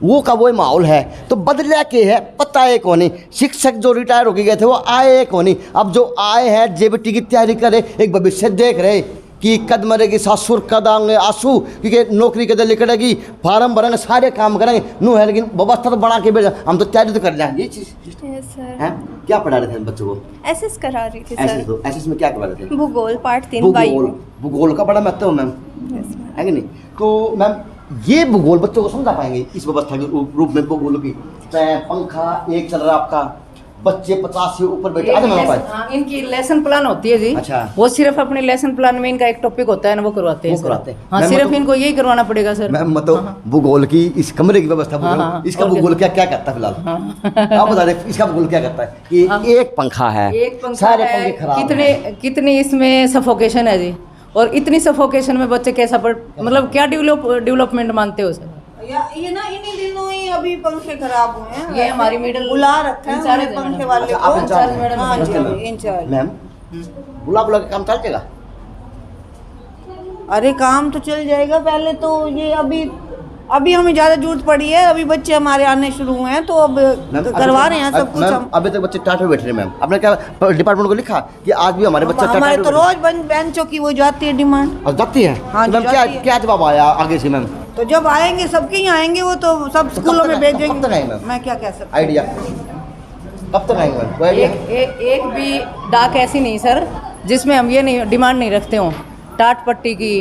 वो का वो माहौल है। तो बदला के है पता है कौन नहीं। शिक्षक जो रिटायर होके गए थे वो आए कौन नहीं, अब जो आए हैं जेबीटी की तैयारी करे, एक भविष्य देख रहे कि कद मरेगी सासुर कद आएंगे आंसू, क्योंकि नौकरी कद निकलेगी, फार्म भरेंगे, सारे काम करेंगे नू है। लेकिन व्यवस्था तो बना के भेजा, हम तो तैयारी तो कर रहे हैं। ये चीज़ है। क्या पढ़ा रहे थे बच्चों को? एसएस करा रही थी सर। एसएस में क्या करवा रहे थे? भूगोल पार्ट 3 बायो। भूगोल का बड़ा महत्व है मैम, है कि नहीं? तो मैम ये भूगोल बच्चों को समझा पाएंगे इस व्यवस्था के रूप में? भूगोल की चाहे पंखा एक चल रहा है आपका, बच्चे 50 से ऊपर बैठे आते हैं हमारे पास। हाँ, इनकी लेसन प्लान होती है जी। अच्छा। वो सिर्फ अपने लेसन प्लान में इनका एक टॉपिक होता है ना, वो करवाते हैं वो सर। कराते हैं। हाँ, मैम, सिर्फ मतलब- इनको यही करवाना पड़ेगा सर। मैम मतलब भूगोल की इस कमरे की व्यवस्था भूगोल, हाँ, इसका और भूगोल क्या क्या करता है फिलहाल आप बता दें, इसका भूगोल क्या करता है कि एक पंखा है, एक पंखा सारे है, पंखे खराब हैं। कितनी इसमें सफोकेशन है जी, और इतनी सफोकेशन में बच्चे कैसा मतलब क्या डेवलपमेंट मानते हो सर? ये ना इन्हीं दिनों ही अभी पंखे खराब हुए हैं। ये हमारी मिडिल बुला रखा है हमने पंखे वाले अच्छा, को। आप इंचार्ज मैडम, हाँ जी, इंचार्ज। मैम बुला बुला के काम चल जाएगा? अरे काम तो चल जाएगा, पहले तो ये अभी हमें ज़्यादा जरूरत पड़ी है, अभी बच्चे हमारे आने शुरू हुए हैं तो अब करवा रहे हैं सब कुछ हम। अभी तक बच्चे टाट में बैठ रहे हैं मैम, आपने क्या डिपार्टमेंट को लिखा कि आज भी हमारे बच्चे हमारे तो रोज बेंचों की वो जाती है डिमांड। और जाती है? हाँ तो जी, मैम क्या जाती है। क्या जवाब आया आगे से मैम? तो जब आएंगे सबके ही आएंगे, वो तो सब स्कूलों में कब भेजेंगे। तक आएंगे मैम? मैं क्या कह सकती आइडिया कब तक आएंगे मैम? कोई आइडिया? एक भी डाक ऐसी नहीं सर जिसमें हम ये नहीं डिमांड नहीं रखते हो। टाट पट्टी की,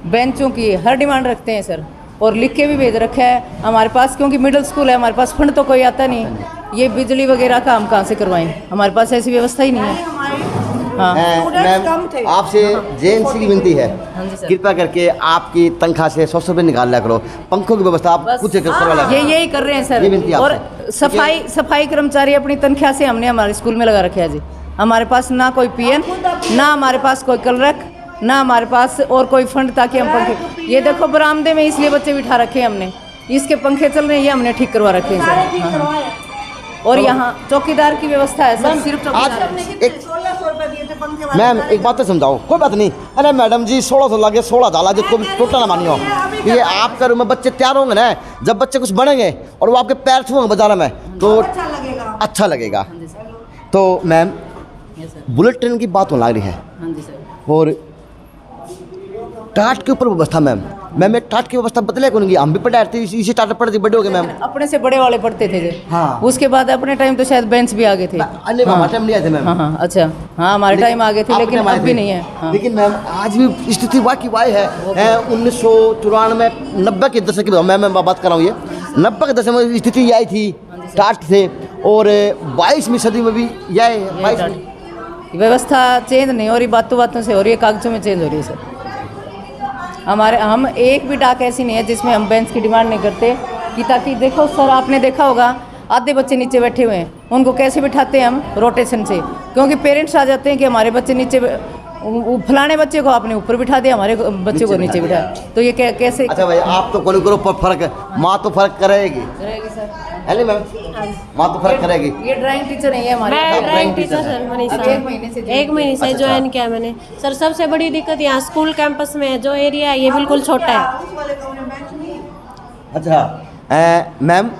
बेंचों की हर डिमांड रखते हैं सर, और लिख के भी भेज रखा है हमारे पास, क्योंकि मिडिल स्कूल है, हमारे पास फंड तो कोई आता नहीं। ये बिजली वगैरह का हम कहाँ से करवाएं, हमारे पास ऐसी व्यवस्था ही नहीं है। हाँ मैम आपसे जेएनसी की विनती है, कृपया करके आपकी तनख्वाह से 100 रुपये निकाल लिया करो, पंखों की व्यवस्था आप खुद से करवा लिया करो। यही कर रहे हैं ये सर। विनती और आपसे। सफाई कर्मचारी अपनी तनख्वाह से हमने हमारे स्कूल में लगा रखे है जी। हमारे पास ना कोई पीएन, ना हमारे पास कोई क्लर्क, ना हमारे पास और कोई फंड ताकि हम पंखे, ये देखो बरामदे में इसलिए बच्चे बिठा रखे हैं हमने, इसके पंखे चल रहे हैं, ये हमने ठीक करवा रखे हैं सर। हाँ। और यहाँ चौकीदार की व्यवस्था है सर, सिर्फ चौकीदार। एक 1600 रुपए दिए थे पंखे वाले। मैम एक बात तो समझाओ, कोई बात नहीं। अरे मैडम जी 1600 लगे 16 डाला, जिसको भी टोटल ना मानियो। ये आपका रूम में बच्चे तैयार होंगे ना, जब बच्चे कुछ बनेंगे और वो आपके पैर छुएंगे बाजार में तो अच्छा लगेगा। तो मैम बुलेट ट्रेन की बात होने लग रही है, हाँ जी सर। और टाट के ऊपर व्यवस्था मैम एक टाट की व्यवस्था बदले कौन? हम भी पढ़ाए थे, इसी टाट पढ़ते बड़े हो गए मैम। अपने से बड़े वाले पढ़ते थे जी। हाँ। उसके बाद अपने टाइम तो शायद बेंच भी आ गए थे। अन्य हमारे टाइम नहीं आए थे मैम। हाँ हाँ अच्छा, हाँ हमारे टाइम आ गए थे, लेकिन अब भी नहीं है। हाँ। लेकिन मैम आज भी स्थिति वाह की वाह है। 1994 90 के दशक की मैं बात कर रहा हूँ, ये 90 के दशक में स्थिति यह आई थी, टाट थे, और 22वीं सदी में भी यह व्यवस्था चेंज नहीं हो रही, बातों बातों से हो रही है, कागजों में चेंज हो रही है सर। हम एक भी डाक ऐसी नहीं है जिसमें हम बेंच की डिमांड नहीं करते कि ताकि देखो सर, आपने देखा होगा आधे बच्चे नीचे बैठे हुए हैं, उनको कैसे बिठाते हैं हम? रोटेशन से, क्योंकि पेरेंट्स आ जाते हैं कि हमारे बच्चे नीचे, फलाने बच्चे को आपने ऊपर बिठा दिया, हमारे बच्चे को नीचे बिठा, तो ये कैसे? अच्छा भाई आप तो कोई करो फर्क, माँ तो फर्क करेगी सर, है नहीं मैम? माँ तो फर्क करेगी। ये ड्राइंग टीचर नहीं है हमारे। मैं ड्राइंग टीचर सर मनीषा, एक महीने से ज्वाइन किया मैंने सर। सबसे बड़ी दिक्कत यहाँ स्कूल कैंपस में है, जो एरिया है ये बिल्कुल छोटा है। अच्छा मैम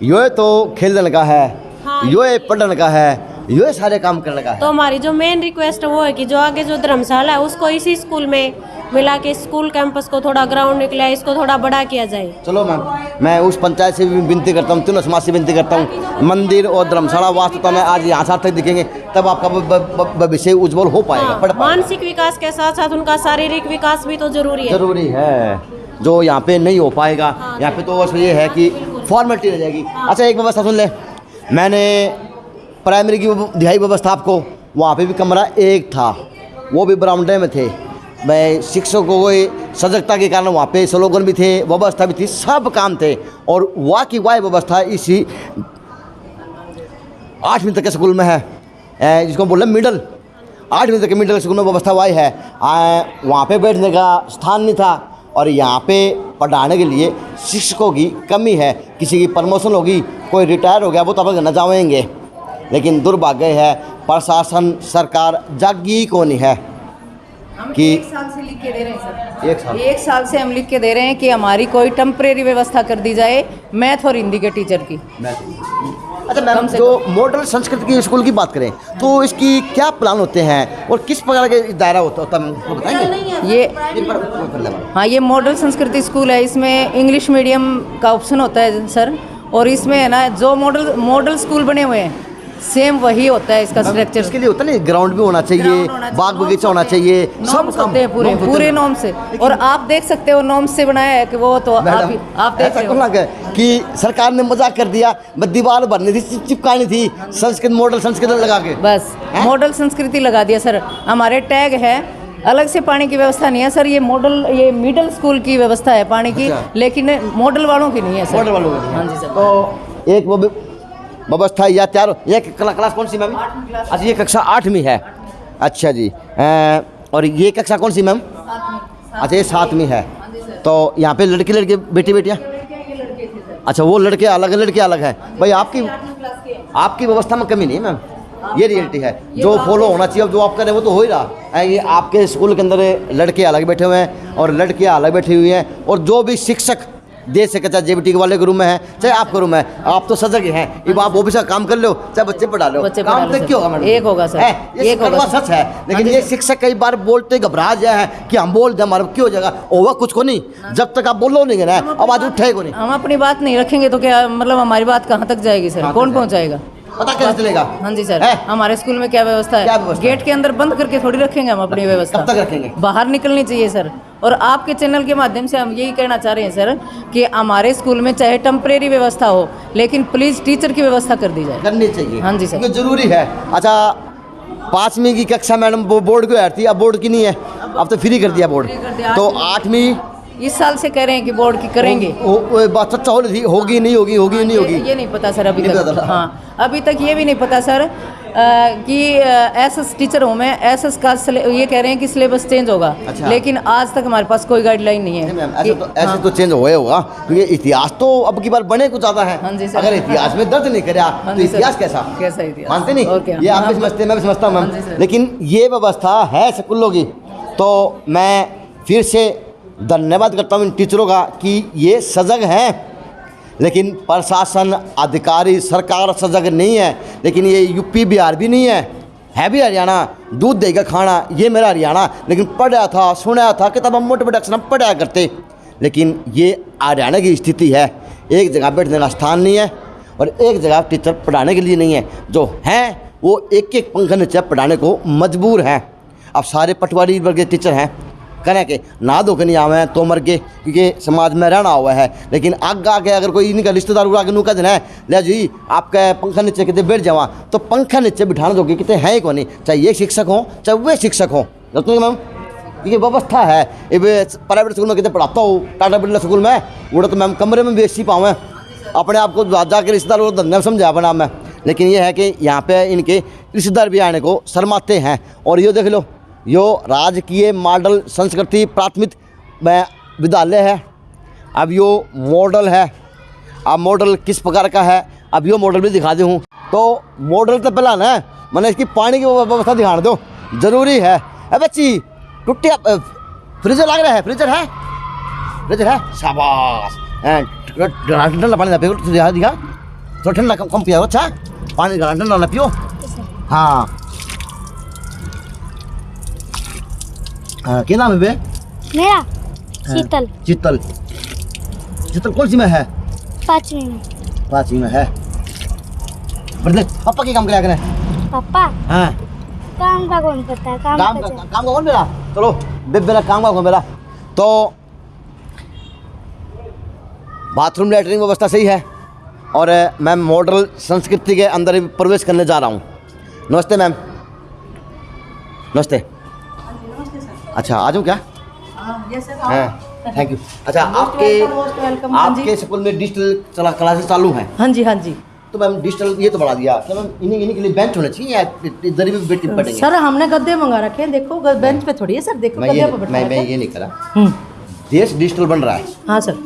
ये तो खेलने का है, हाँ, ये पढ़ने का है, ये सारे काम करने का है। तो हमारी जो मेन रिक्वेस्ट है वो है कि जो आगे जो धर्मशाला है उसको इसी स्कूल में मिला के स्कूल कैंपस को थोड़ा ग्राउंड निकला है, इसको थोड़ा बड़ा किया जाए। चलो मैम मैं उस पंचायत से भी विनती करता हूँ, तीनों समाज से विनती करता हूँ, मंदिर और धर्मशाला वास्तव में आज यहाँ साथ तक दिखेंगे तब आपका भविष्य उज्जवल हो पाएगा, हाँ, पढ़ पाएगा। मानसिक विकास के साथ साथ उनका शारीरिक विकास भी तो जरूरी है। जरूरी है, जो यहाँ पे नहीं हो पाएगा। यहाँ पे तो बस ये है कि फॉर्मेलिटी रह जाएगी। अच्छा एक व्यवस्था सुन ले, मैंने प्राइमरी की दिहाई व्यवस्था आपको, वहाँ पे भी कमरा एक था, वो भी बरामदे में थे। मैं शिक्षकों को सजगता के कारण वहाँ पे स्लोगन भी थे, व्यवस्था भी थी, सब काम थे, और वाह की वाह व्यवस्था इसी 8वीं तक के स्कूल में है, जिसको बोल रहे मिडल 8वीं तक के मिडल स्कूल में व्यवस्था वाई है। वहाँ पे बैठने का स्थान नहीं था, और यहाँ पे पढ़ाने के लिए शिक्षकों की कमी है। किसी की प्रमोशन होगी, कोई रिटायर हो गया, वो तो अपन न जाएंगे, लेकिन दुर्भाग्य है प्रशासन सरकार जागी को नहीं है कि 1 साल से लिख के दे रहे हैं सर। 1 साल से हम लिख के दे रहे हैं कि हमारी कोई टेम्परेरी व्यवस्था कर दी जाए मैथ और हिंदी के टीचर की। अच्छा मैम जो मॉडल संस्कृत की स्कूल की बात करें तो इसकी क्या प्लान होते हैं और किस प्रकार के दायरा होता है वो बताएंगे? हाँ ये मॉडल संस्कृति स्कूल है, इसमें इंग्लिश मीडियम का ऑप्शन होता है सर, और इसमें है ना जो मॉडल स्कूल बने हुए हैं सेम वही होता है इसका स्ट्रक्चर। इसके लिए होता नहीं, ग्राउंड भी होना चाहिए, बाग बगीचा होना चाहिए, सब नॉर्म्स होते हैं पूरे पूरे नॉर्म से। और आप देख सकते हो नॉर्म से बनाया है कि वो तो आप देख रहे हो कि सरकार ने मजाक कर दिया, दीवार भरनी थी, चिपकानी थी, संस्कृत मॉडल संस्कृत लगा के, बस मॉडल संस्कृति लगा दिया सर। हमारे टैग है, अलग से पानी की व्यवस्था नहीं है सर। ये मॉडल, ये मिडिल स्कूल की व्यवस्था है पानी की, लेकिन मॉडल वालों की नहीं है सर। मॉडल वालों की। हाँ जी सर। तो एक वो व्यवस्था या तैयार। ये क्लास कौन सी मैम? अच्छा, ये कक्षा 8वीं है। अच्छा जी। और ये कक्षा कौन सी मैम? अच्छा, ये 7वीं है। तो यहाँ पे लड़के लड़के बेटी बेटियाँ? अच्छा, वो लड़के अलग है भाई। आपकी व्यवस्था में कमी नहीं है मैम, ये रियलिटी है जो फॉलो होना चाहिए। अब जो आप कर रहे हैं वो तो हो ही रहा है। ये आपके स्कूल के अंदर लड़के अलग बैठे हुए हैं और लड़कियाँ अलग बैठी हुई हैं, और जो भी शिक्षक दे सके, चाहे जेबीटी वाले के रूम में है, चाहे आपके रूम में है, आप तो सजग हैं। अब आप ऑफिस का काम कर लो, चाहे बच्चे पढ़ा लो, काम तो क्यों होगा मैडम? एक होगा सर, एक होगा, सच है। लेकिन ये शिक्षक कई बार बोलते घबरा जाए हैं कि हम बोल दें हमारा क्यों हो जाएगा, होगा कुछ को नहीं जब तक आप बोलो नहीं ना, आवाज उठेगा नहीं। हम अपनी बात नहीं रखेंगे तो क्या मतलब हमारी बात कहाँ तक जाएगी सर? कौन पहुँचाएगा? पता कैसे चलेगा? हाँ जी सर। हमारे स्कूल में क्या व्यवस्था है? गेट के अंदर बंद करके थोड़ी रखेंगे हम अपनी व्यवस्था। कब तक रखेंगे? बाहर निकलनी चाहिए सर। और आपके चैनल के माध्यम से हम यही कहना चाह रहे हैं सर कि हमारे स्कूल में चाहे टेम्परेरी व्यवस्था हो, लेकिन प्लीज टीचर की व्यवस्था कर दी जाए, करनी चाहिए। हाँ जी सर, जरूरी है। अच्छा, 5वीं की कक्षा मैडम बोर्ड को थी, अब बोर्ड की नहीं है, अब तो फ्री कर दिया बोर्ड। तो 8वीं इस साल से कह रहे हैं कि बोर्ड की करेंगे। बात सच्चा होगी नहीं होगी, ये नहीं पता सर अभी तक। हाँ, अभी तक ये भी नहीं पता सर कि एसएस टीचर हूँ मैं, एसएस का ये कह रहे हैं कि सिलेबस चेंज होगा। अच्छा। लेकिन आज तक हमारे पास कोई गाइडलाइन नहीं है। ऐसे तो चेंज होगा, क्योंकि इतिहास तो अब की बार बने कुछ ज़्यादा है। हाँ जी सर। अगर इतिहास में दर्ज नहीं करा तो इतिहास कैसा इतिहास मानते नहीं? ये आप भी समझते हैं, मैं भी समझता हूँ मैम। लेकिन ये व्यवस्था है स्कूलों की, तो मैं फिर से धन्यवाद करता हूँ इन टीचरों का कि ये सजग हैं। लेकिन प्रशासन, अधिकारी, सरकार सजग नहीं है। लेकिन ये यूपी बिहार भी नहीं है भी हरियाणा। दूध देगा खाना, ये मेरा हरियाणा। लेकिन पढ़ा था, सुना था, किताब हम मोटे मोटे अक्षर हम पढ़ा करते। लेकिन ये हरियाणा की स्थिति है, एक जगह बैठने का स्थान नहीं है और एक जगह टीचर पढ़ाने के लिए नहीं है। जो हैं वो एक एक पंखा नीचे पढ़ाने को मजबूर हैं। अब सारे पटवारी वर्ग के टीचर हैं, करें कि ना धो के नहीं आवे हैं तो मर के, क्योंकि समाज में रहना हुआ है। लेकिन आगे अगर कोई इनका रिश्तेदार उड़ा के नूका देना है, ले जी आपका पंखा नीचे कितने बैठ जावा, तो पंखा नीचे बिठाना दोगे कितने हैं ही को नहीं, चाहे ये शिक्षक हो चाहे वे शिक्षक हो। गलत मैम, ये व्यवस्था है। प्राइवेट स्कूल में कितने पढ़ाता हूँ, टाटा बिरला स्कूल में, उड़ा तो मैम कमरे में बेचती पाऊँ अपने आप को जाकर रिश्तेदार धंधा समझा अपना मैं। लेकिन ये है कि यहाँ पे इनके रिश्तेदार भी आने को शर्माते हैं। और ये देख लो, यो राजकीय मॉडल संस्कृति प्राथमिक विद्यालय है। अब यो मॉडल है। अब मॉडल किस प्रकार का है, अब यो मॉडल भी दिखा दूँ। तो मॉडल तो पहला ना मैंने इसकी पानी की व्यवस्था दिखा दो, ज़रूरी है। अब बच्ची टुट्टी फ्रीजर लग रहा है, फ्रीजर है, शाबाश। ठंडा पानी दिखा, थोड़ा ठंडा कम पिया। अच्छा, पानी ठंडा ना पियो। हाँ, क्या नाम है बे? मेरा शीतल। शीतल कौन सी में है? 5वीं में है। बड़े पापा की काम क्या करें? पापा? हाँ, काम का कौन पता है? काम का कौन मेरा? चलो मेरा काम का कौन मेरा? तो बाथरूम लैट्रिन व्यवस्था सही है। और मैं मॉडल संस्कृति के अंदर प्रवेश करने जा रहा हूँ। नमस्ते मैम। नमस्ते। अच्छा, आ जाऊँ क्या? Thank you. अच्छा, आपके स्कूल में डिजिटल क्लासेस चालू हैं? हाँ जी। तो मैम डिजिटल ये तो बढ़ा दिया, क्या मैम इन्हीं के लिए बेंच होने चाहिए या इधर भी बैठ पढ़ेंगे? सर हमने गद्दे मंगा रखे हैं, देखो बेंच पे थोड़ी है सर, देखो मैं ये नहीं करा। देश डिजिटल बन रहा है। हाँ सर,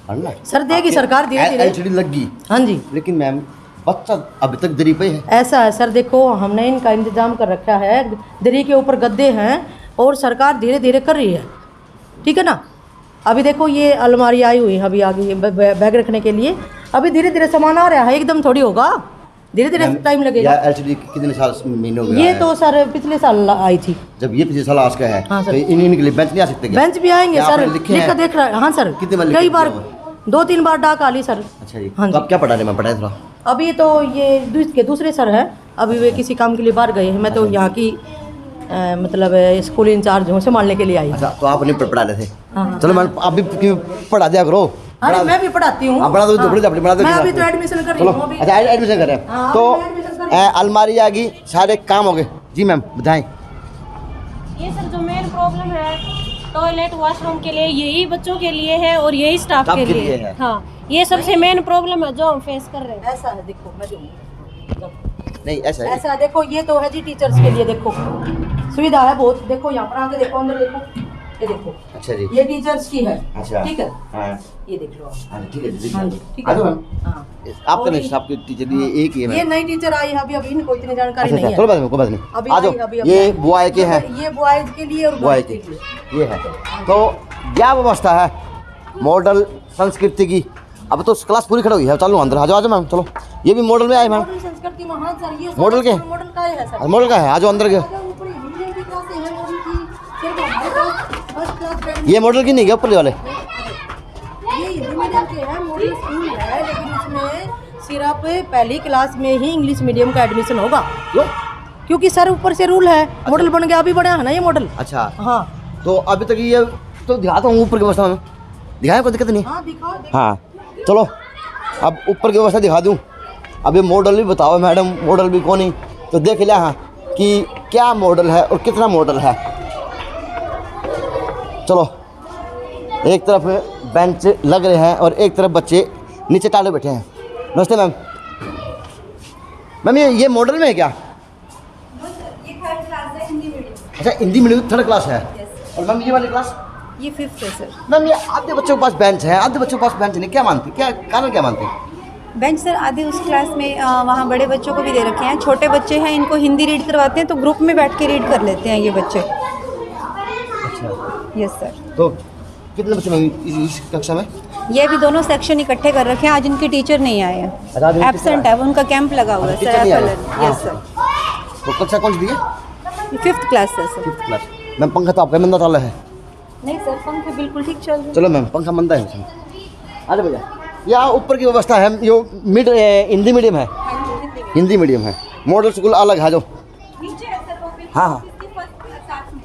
बनना सर देगी सरकार धीरे-धीरे। LCD लग गई। हाँ जी। लेकिन मैम बच्चा अभी तक दरी पे है। ऐसा है सर, देखो हमने इनका इंतजाम कर रखा है, दरी के ऊपर गद्दे हैं और सरकार धीरे धीरे कर रही है, ठीक है ना। अभी देखो ये अलमारी आई हुई है, अभी आगे बैग रखने के लिए, अभी धीरे धीरे सामान आ रहा है, एकदम थोड़ी होगा, धीरे धीरे टाइम लगेगा। LCD कितने साल महीनों में? ये तो सर पिछले साल आई थी। जब ये पिछले साल आज का है। हाँ सर। तो इन्हीं के लिए बेंच नहीं आ सकते? बेंच भी आएंगे सर, लिखा देख रहा है। हाँ सर, कई बार 2-3 बार डाक आ ली सर। अच्छा जी। हाँ, तो आप क्या पढ़ा रहे? मैं पढ़ाए थोड़ा। अभी तो ये दूसरे सर है, अभी वे किसी काम के लिए बाहर गए हैं, मैं तो यहाँ की मतलब स्कूल इंचार्ज हूँ, संभालने के लिए आई। अच्छा, तो आप नहीं पढ़ा रहे थे? हाँ। चलो मैम, आप भी पढ़ा दिया करो। अरे मैं भी पढ़ाती हूँ। पढ़ा दो, पढ़ा दो। मैं अभी तो एडमिशन कर रही हूँ। अच्छा, एडमिशन कर रहे हैं तो अलमारी आ गई, सारे काम हो गए। जी मैम बताएं। ये सर जो मेन प्रॉब्लम है टॉयलेट वॉशरूम के लिए, यही बच्चों के लिए है और यही स्टाफ के लिए है। हाँ, ये सबसे मेन प्रॉब्लम है जो हम फेस कर रहे हैं। ऐसा है, देखो मैं नहीं ऐसा है, ऐसा देखो, ये तो है जी टीचर्स के लिए, देखो सुविधा है बहुत। देखो यहाँ पर आके देखो, अंदर देखो, ये देखो। अच्छा जी, ये टीचर्स की है। अच्छा, ठीक है। हाँ, ये देख लो आप। ठीक है जी, हाँ जी, ठीक है। हाँ, आपका नहीं, आपके टीचर ये एक ही है। ये नई टीचर आई है अभी, इनको इतनी जानकारी अच्छा, नहीं है। चलो बात नहीं, अभी आ जाओ। ये बॉय के हैं, ये बॉयज के लिए और बॉय के ये है। तो क्या व्यवस्था है मॉडल संस्कृति की? अब तो क्लास पूरी खड़ी हुई है, चलो अंदर आ जाओ मैम। चलो, ये भी मॉडल में आए मैम। संस्कृति महान सर, ये मॉडल के मॉडल का है सर। मॉडल का है, आ जाओ अंदर के। ये मॉडल की नहीं है, ऊपर वाले ये हिंदी मीडियम के हैं, मॉडल स्कूल है, लेकिन इसमें सिर्फ पहली क्लास में ही इंग्लिश मीडियम का एडमिशन होगा। क्यों? क्योंकि सर ऊपर से रूल है। मॉडल बन गया, अभी बना है ना ये मॉडल। अच्छा, हाँ, तो अभी तक ये तो दिखाता हूँ ऊपर की व्यवस्था में, दिखाएं, कोई दिक्कत नहीं। हाँ दिखाओ। हाँ चलो, अब ऊपर की व्यवस्था दिखा दूँ। अब ये मॉडल भी बताओ मैडम, मॉडल भी कौन ही तो देख लिया हाँ कि क्या मॉडल है और कितना मॉडल है। चलो, एक तरफ बेंच लग रहे हैं और एक तरफ बच्चे नीचे टाले बैठे हैं। नमस्ते मैम। मैम ये मॉडल में है क्या? अच्छा, हिंदी मीडियम थर्ड क्लास है। और मैम ये वाली क्लास? ये 5th है सर। मैम ये आधे बच्चों के पास बेंच है, आधे बच्चों के पास बेंच नहीं, क्या मानते, क्या कारण क्या मानते हैं? बेंच सर आधे उस क्लास में वहाँ बड़े बच्चों को भी दे रखे हैं, छोटे बच्चे हैं इनको हिंदी रीड करवाते हैं तो ग्रुप में बैठ के रीड कर लेते हैं ये बच्चे। अच्छा, यस सर। तो कितने बच्चे हैं इस कक्षा में? ये भी दोनों सेक्शन इकट्ठे कर रखे हैं। आज इनके टीचर नहीं आए हैं, एब्सेंट है, उनका कैंप लगा हुआ है सर। Yes sir. तो कक्षा कौन सी दी है? 5th क्लास है सर। 5th class. मैम पंखा तो आपका मंदा चालू है? नहीं सर, पंखे बिल्कुल ठीक चल रहे हैं। चलो मैम, पंखा मंदा है उसमें। अरे भैया, यहाँ ऊपर की व्यवस्था है, जो हिंदी मीडियम है, हिंदी मीडियम है, मॉडल स्कूल अलग है जो। हाँ हाँ,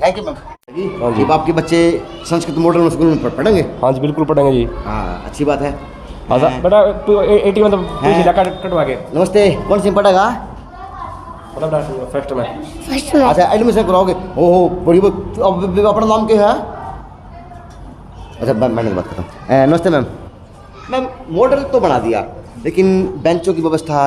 थैंक यू मैम। जी, आपके बच्चे संस्कृत मॉडल स्कूल में पढ़ेंगे? हाँ जी, बिल्कुल पढ़ेंगे जी। हाँ, अच्छी बात है। बेटा तू 80 में तो कटवा के। नमस्ते, कौन सी पढ़ेगा? फर्स्ट में। अच्छा, एडमिशन कराओगे? ओहो, बड़ी अपना नाम क्या है? अच्छा मैडम बात करता हूँ। नमस्ते मैम। मैम मॉडल तो बना दिया, लेकिन बेंचों की व्यवस्था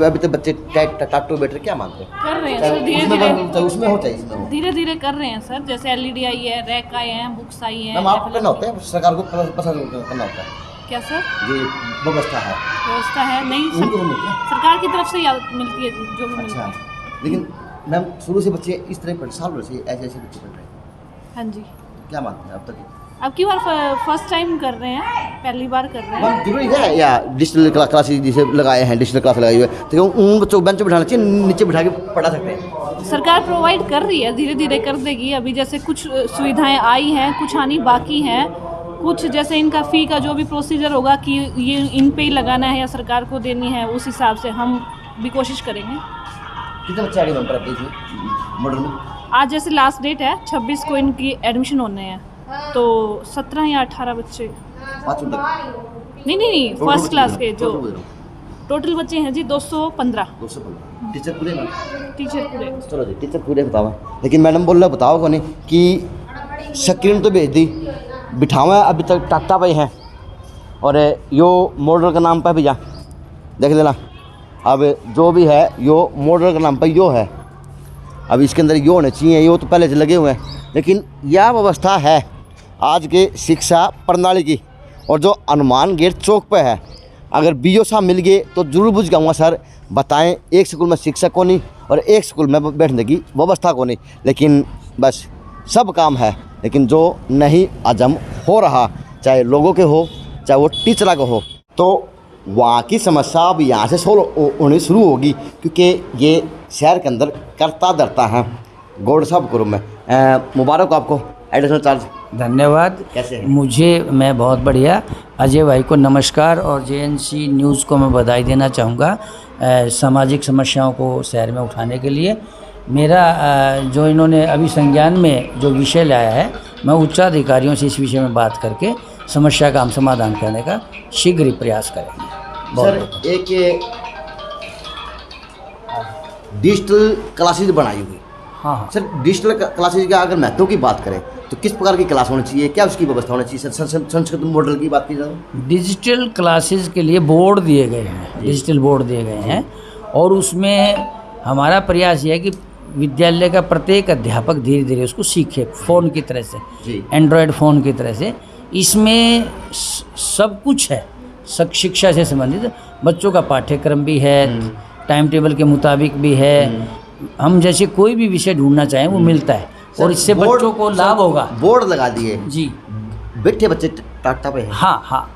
अभी तो बच्चे टाटू बैठ रहे, क्या मानते हैं? कर रहे हैं सर, धीरे धीरे उसमें हो चाहिए, इसमें धीरे धीरे कर रहे हैं सर। जैसे LED आई है, रैक आए हैं, बुक्स आई हैं। मैम आपको करना होता है, सरकार को पसंद करना होता है क्या सर? जी, व्यवस्था है, व्यवस्था है नहीं सरकार की तरफ से मिलती है जो भी मिलती है। लेकिन मैम शुरू से बच्चे इस तरह पढ़, साल भर से ऐसे ऐसे बच्चे पढ़ रहे हैं। हाँ जी। क्या मानते हैं अब तक? अब की बार फर्स्ट टाइम कर रहे हैं, पहली बार कर रहे हैं। जरूरी है या डिजिटल क्लासेस जिसे लगाए हैं, डिजिटल क्लास लगाई हुई है, तो उन बच्चों को बेंच पर बिठाना चाहिए, नीचे बिठा के पढ़ा सकते हैं? सरकार प्रोवाइड कर रही है, धीरे धीरे कर देगी। अभी जैसे कुछ सुविधाएं आई हैं, कुछ आनी बाकी हैं। कुछ जैसे इनका फ़ी का जो भी प्रोसीजर होगा कि ये इन पे ही लगाना है या सरकार को देनी है, उस हिसाब से हम भी कोशिश करेंगे। कितने बच्चे आगे नंबर आपके मॉडल में? आज जैसे लास्ट डेट है 26 को इनकी एडमिशन होने हैं, तो 17 या 18 बच्चे। नहीं, फर्स्ट क्लास के जो टोटल बच्चे हैं जी 215। टीचर पूरे ना? टीचर पूरे। चलो जी, टीचर पूरे बताओ। लेकिन मैडम बोल रहे बताओ कौन कि स्क्रीन तो भेज दी, बिठावा अभी तक टाटा पे हैं, और यो मॉडल का नाम पर भी जा देख लेना। अब जो भी है यो मॉडल का नाम पर यो है, अब इसके अंदर यो होने चाहिए, यो तो पहले से लगे हुए हैं। लेकिन यह व्यवस्था है आज के शिक्षा प्रणाली की, और जो हनुमान गेट चौक पे है, अगर BO साहब मिल गए तो जरूर पूछ जाऊँगा सर बताएं, एक स्कूल में शिक्षक को नहीं और एक स्कूल में बैठने की व्यवस्था को नहीं। लेकिन बस सब काम है, लेकिन जो नहीं हजम हो रहा, चाहे लोगों के हो चाहे वो टीचर का हो, तो वहाँ की समस्या अब यहाँ से सोल्व होनी शुरू होगी, क्योंकि ये शहर के अंदर करता धरता है। गौड़ साहब करूँ मैं मुबारक आपको, एडिशनल चार्ज। धन्यवाद। कैसे हैं? मैं बहुत बढ़िया। अजय भाई को नमस्कार और जेएनसी न्यूज़ को मैं बधाई देना चाहूँगा सामाजिक समस्याओं को शहर में उठाने के लिए। मेरा जो इन्होंने अभी संज्ञान में जो विषय लाया है, मैं उच्चाधिकारियों से इस विषय में बात करके समस्या का हम समाधान करने का शीघ्र ही प्रयास करेंगे। सर एक डिजिटल क्लासेज बनाई हुई। हाँ सर डिजिटल क्लासेज का अगर महत्व की बात करें तो किस प्रकार की क्लास होनी चाहिए, क्या उसकी व्यवस्था होनी चाहिए? सर संस्कृत मॉडल की बात की जाए, डिजिटल क्लासेस के लिए बोर्ड दिए गए हैं, डिजिटल बोर्ड दिए गए हैं और उसमें हमारा प्रयास ये है कि विद्यालय का प्रत्येक अध्यापक धीरे धीरे उसको सीखे, फ़ोन की तरह से, एंड्रॉयड फ़ोन की तरह से। इसमें सब कुछ है, शिक्षा से संबंधित बच्चों का पाठ्यक्रम भी है, टाइम टेबल के मुताबिक भी है। हम जैसे कोई भी विषय ढूंढना चाहें वो मिलता है और इससे बच्चों को लाभ होगा। बोर्ड लगा दिए जी, बैठे बच्चे टाटा पे। हाँ हाँ,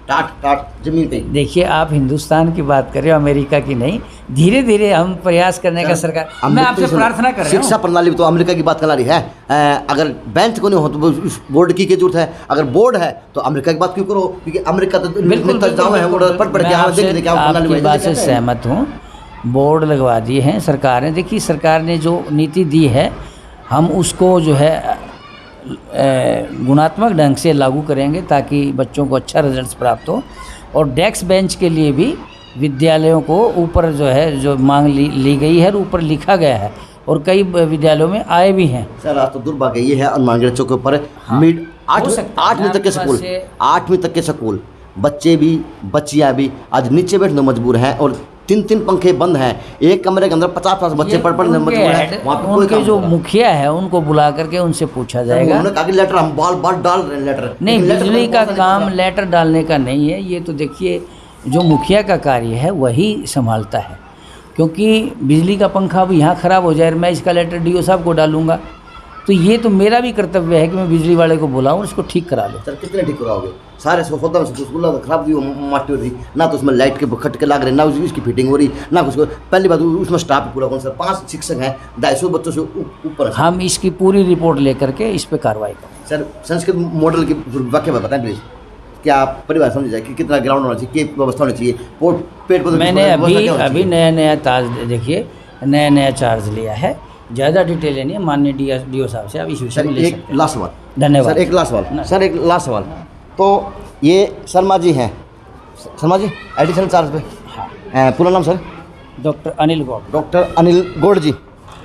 टाट जमीन पे। देखिए आप हिंदुस्तान की बात कर रहे हो, अमेरिका की नहीं। धीरे धीरे हम प्रयास करने का सरकार, मैं आपसे प्रार्थना कर रहा हूँ। शिक्षा प्रणाली तो अमेरिका की बात कर रही है। अगर बेंच को नहीं हो तो उस बोर्ड की जरूरत है, अगर बोर्ड है तो अमेरिका की बात क्यों करो, क्योंकि अमेरिका तो बिल्कुल आपकी बात से सहमत हूँ। बोर्ड लगवा दिए हैं सरकार ने। देखिए सरकार ने जो नीति दी है हम उसको जो है गुणात्मक ढंग से लागू करेंगे ताकि बच्चों को अच्छा रिजल्ट्स प्राप्त हो। और डेस्क बेंच के लिए भी विद्यालयों को ऊपर जो है जो मांग ली गई है और ऊपर लिखा गया है और कई विद्यालयों में आए भी हैं। सर आज तो दुर्भाग्य ये है हनुमानगढ़ चौक के ऊपर 8वीं तक के स्कूल, 8वीं तक के स्कूल बच्चे भी बच्चियाँ भी आज नीचे बैठने मजबूर हैं और 3 पंखे बंद हैं। एक कमरे के अंदर 50 बच्चे पढ़ने मजबूर हैं। वहाँ पे उनके जो मुखिया है उनको बुला करके उनसे पूछा जाएगा। लेटर हम बाल डाल रहे हैं लेटर नहीं, बिजली का काम लेटर डालने का नहीं है। ये तो देखिए जो मुखिया का कार्य है वही संभालता है, क्योंकि बिजली का पंखा अब यहाँ ख़राब हो जाए मैं इसका लेटर डीओ साहब को डालूंगा तो ये तो मेरा भी कर्तव्य है कि मैं बिजली वाले को बुलाऊं और इसको ठीक करा लूँ। सर कितने ठीक कराओगे? सारे सोफा में खराब माटी हो रही, ना तो उसमें लाइट के खटके लग रहे, ना उसकी फिटिंग हो रही, ना कुछ। पहली बात उसमें स्टाफ पूरा कौन सर 5 शिक्षक हैं, 250 बच्चों से ऊपर। हम इसकी पूरी रिपोर्ट लेकर के इस पर कार्रवाई करें। सर संस्कृत मॉडल की वाक्य में बताएं प्लीज़, क्या परिवार समझ जाए कि कितना ग्राउंड होना चाहिए, क्या व्यवस्था होनी चाहिए? पेट मैंने अभी नया चार्ज, देखिए नया चार्ज लिया है, ज़्यादा डिटेल नहीं है। माननीय डीओ साहब से आप इस विषय में ले सकते हैं। एक लास्ट सवाल। धन्यवाद सर, एक लास्ट सवाल। तो ये शर्मा जी हैं, शर्मा जी एडिशनल चार्ज पे, पूरा नाम sir? Doctor Anil Gaur. Doctor Anil Gaur ji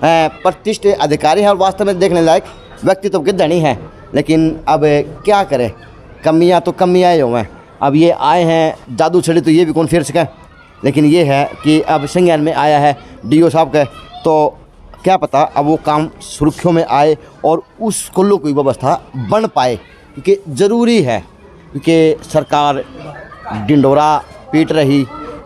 प्रतिष्ठित अधिकारी हैं और वास्तव में देखने लायक व्यक्तित्व के धनी हैं, लेकिन अब क्या करें, कमियां तो कमियां ही हुए हैं। अब ये आए हैं जादू छड़ी तो ये भी कौन फेर सकें, लेकिन ये है कि अब संज्ञान में आया है डीओ साहब का, तो क्या पता अब वो काम सुर्खियों में आए और उस स्कूलों की व्यवस्था बन पाए, क्योंकि ज़रूरी है। क्योंकि सरकार डिंडोरा पीट रही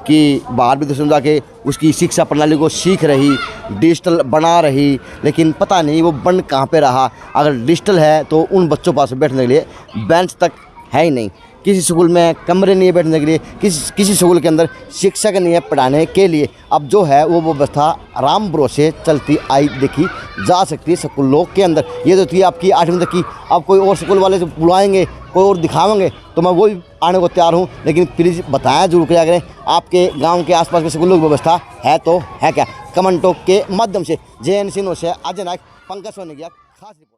कि बाहर विदेश में जाके उसकी शिक्षा प्रणाली को सीख रही, डिजिटल बना रही, लेकिन पता नहीं वो बन कहाँ पे रहा। अगर डिजिटल है तो उन बच्चों पास बैठने के लिए बेंच तक है ही नहीं, किसी स्कूल में कमरे नहीं है बैठने के लिए, किसी स्कूल के अंदर शिक्षक नहीं है पढ़ाने के लिए। अब जो है वो व्यवस्था आराम भरोसे चलती आई देखी जा सकती है स्कूलों के अंदर। ये तो थी आपकी 8वीं तक की। अब कोई और स्कूल वाले से बुलाएंगे, कोई और दिखावेंगे तो मैं वही आने को तैयार हूँ, लेकिन प्लीज़ बताया जरूर किया करें आपके गाँव के आसपास के स्कूलों की व्यवस्था है तो है क्या। कमेंटों के माध्यम से JNC न्यूज़ से अजय नायक, पंकज सोनी की खास रिपोर्ट।